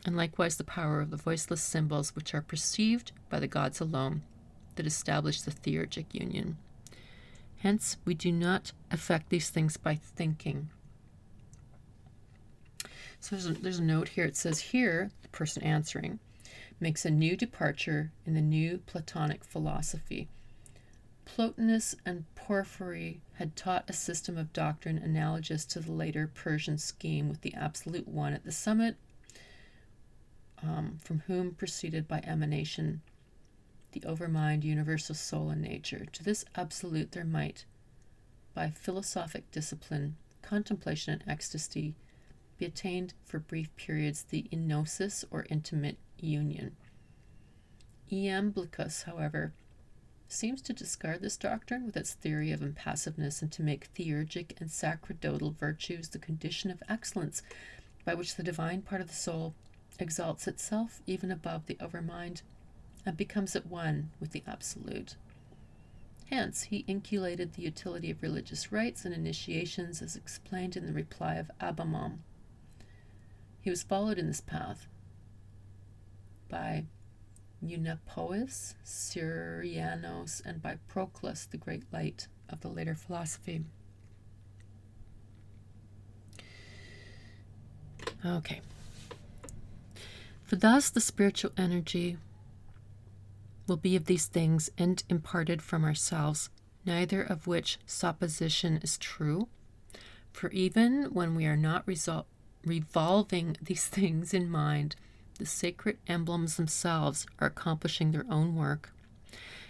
S1: and likewise the power of the voiceless symbols which are perceived by the gods alone, that establish the theurgic union. Hence, we do not effect these things by thinking. So there's a note here. It says here, the person answering makes a new departure in the new Platonic philosophy. Plotinus and Porphyry had taught a system of doctrine analogous to the later Persian scheme, with the absolute one at the summit, from whom proceeded by emanation the overmind, universal soul, and nature. To this absolute there might, by philosophic discipline, contemplation, and ecstasy, be attained for brief periods the enosis or intimate union. Iamblichus, however, seems to discard this doctrine with its theory of impassiveness, and to make theurgic and sacerdotal virtues the condition of excellence by which the divine part of the soul exalts itself even above the overmind and becomes at one with the absolute. Hence, he inculcated the utility of religious rites and initiations as explained in the reply of Abamon. He was followed in this path by Eunapois, Syrianos, and by Proclus, the great light of the later philosophy. Okay. For thus the spiritual energy will be of these things and imparted from ourselves, neither of which supposition is true. For even when we are not revolving these things in mind, the sacred emblems themselves are accomplishing their own work,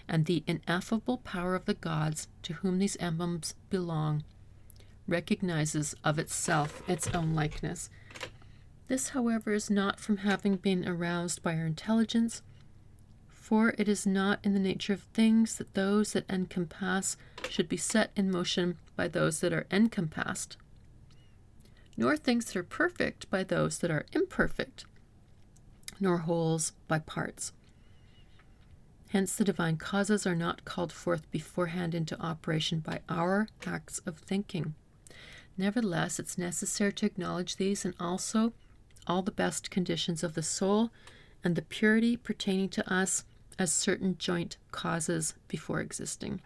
S1: and the ineffable power of the gods to whom these emblems belong recognizes of itself its own likeness. This, however, is not from having been aroused by our intelligence, for it is not in the nature of things that those that encompass should be set in motion by those that are encompassed, nor things that are perfect by those that are imperfect, nor wholes by parts. Hence the divine causes are not called forth beforehand into operation by our acts of thinking. Nevertheless, it's necessary to acknowledge these and also all the best conditions of the soul and the purity pertaining to us as certain joint causes before existing.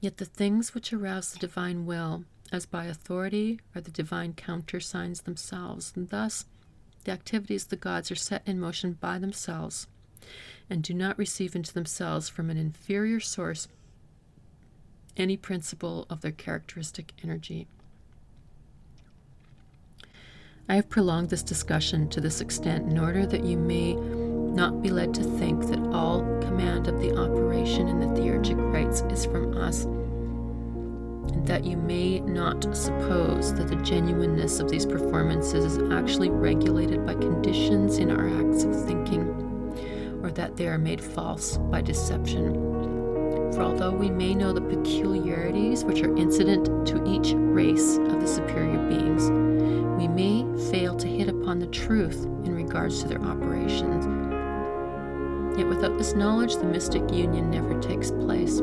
S1: Yet the things which arouse the divine will, as by authority, are the divine countersigns themselves, and thus the activities of the gods are set in motion by themselves, and do not receive into themselves from an inferior source any principle of their characteristic energy. I have prolonged this discussion to this extent in order that you may not be led to think that all command of the operation in the theurgic rites is from us, and that you may not suppose that the genuineness of these performances is actually regulated by conditions in our acts of thinking, or that they are made false by deception. For although we may know the peculiarities which are incident to each race of the superior beings, we may fail to hit upon the truth in regards to their operations. Yet without this knowledge, the mystic union never takes place.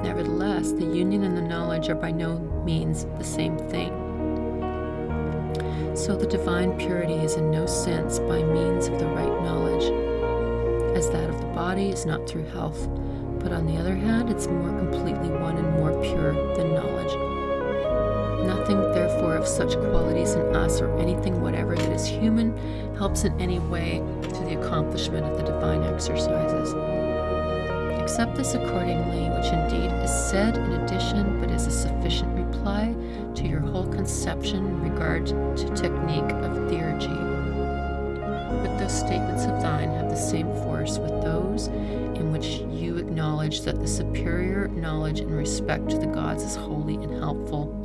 S1: Nevertheless, the union and the knowledge are by no means the same thing. So the divine purity is in no sense by means of the right knowledge, as that of the body is not through health, but on the other hand, it's more completely one and more pure than knowledge. Nothing, therefore, of such qualities in us or anything whatever that is human helps in any way to the accomplishment of the divine exercises. Accept this accordingly, which indeed is said in addition, but is a sufficient reply to your whole conception in regard to technique of theurgy. But those statements of thine have the same force with those in which you acknowledge that the superior knowledge in respect to the gods is holy and helpful,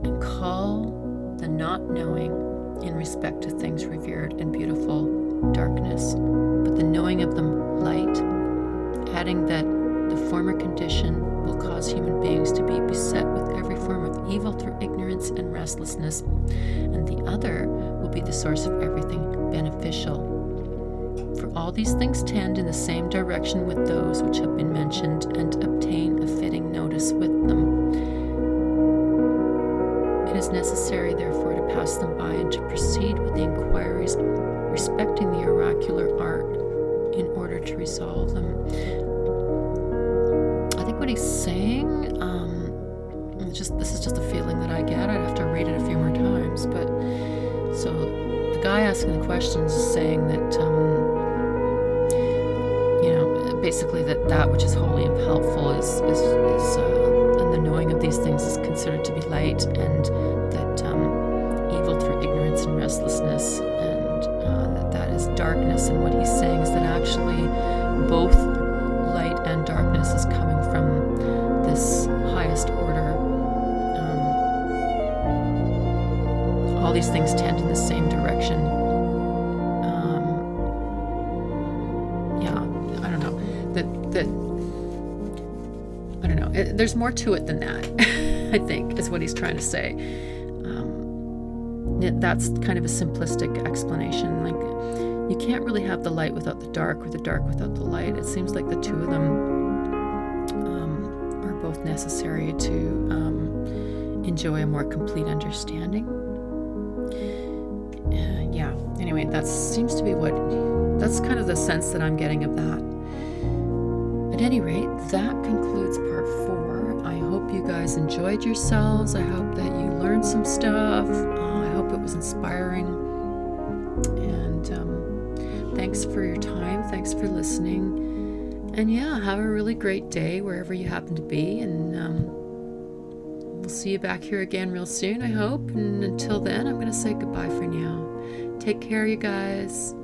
S1: and call the not knowing in respect to things revered and beautiful darkness, but the knowing of them light, adding that the former condition will cause human beings to be beset with every form of evil through ignorance and restlessness, and the other will be the source of everything beneficial. For all these things tend in the same direction with those which have been mentioned, and obtain a fitting notice with them. It is necessary, therefore, to pass them by and to proceed with the inquiries respecting the oracular art in order to resolve them. I think what he's saying, this is just a feeling that I get. I'd have to read it a few more times, but so the guy asking the questions is saying that, basically that which is holy and helpful is and the knowing of these things is considered to be light, and that evil through ignorance and restlessness, and that is darkness. And what he's saying is that actually both light and darkness is coming from this highest order. All these things tend in the same direction. There's more to it than that, I think, is what he's trying to say. That's kind of a simplistic explanation. Like, you can't really have the light without the dark, or the dark without the light. It seems like the two of them are both necessary to enjoy a more complete understanding. Yeah, anyway, that seems to be that's kind of the sense that I'm getting of that. At any rate, that concludes part 4. I hope you guys enjoyed yourselves. I hope that you learned some stuff. I hope it was inspiring. And thanks for your time. Thanks for listening. And yeah, have a really great day wherever you happen to be. And we'll see you back here again real soon, I hope. And until then, I'm going to say goodbye for now. Take care, you guys.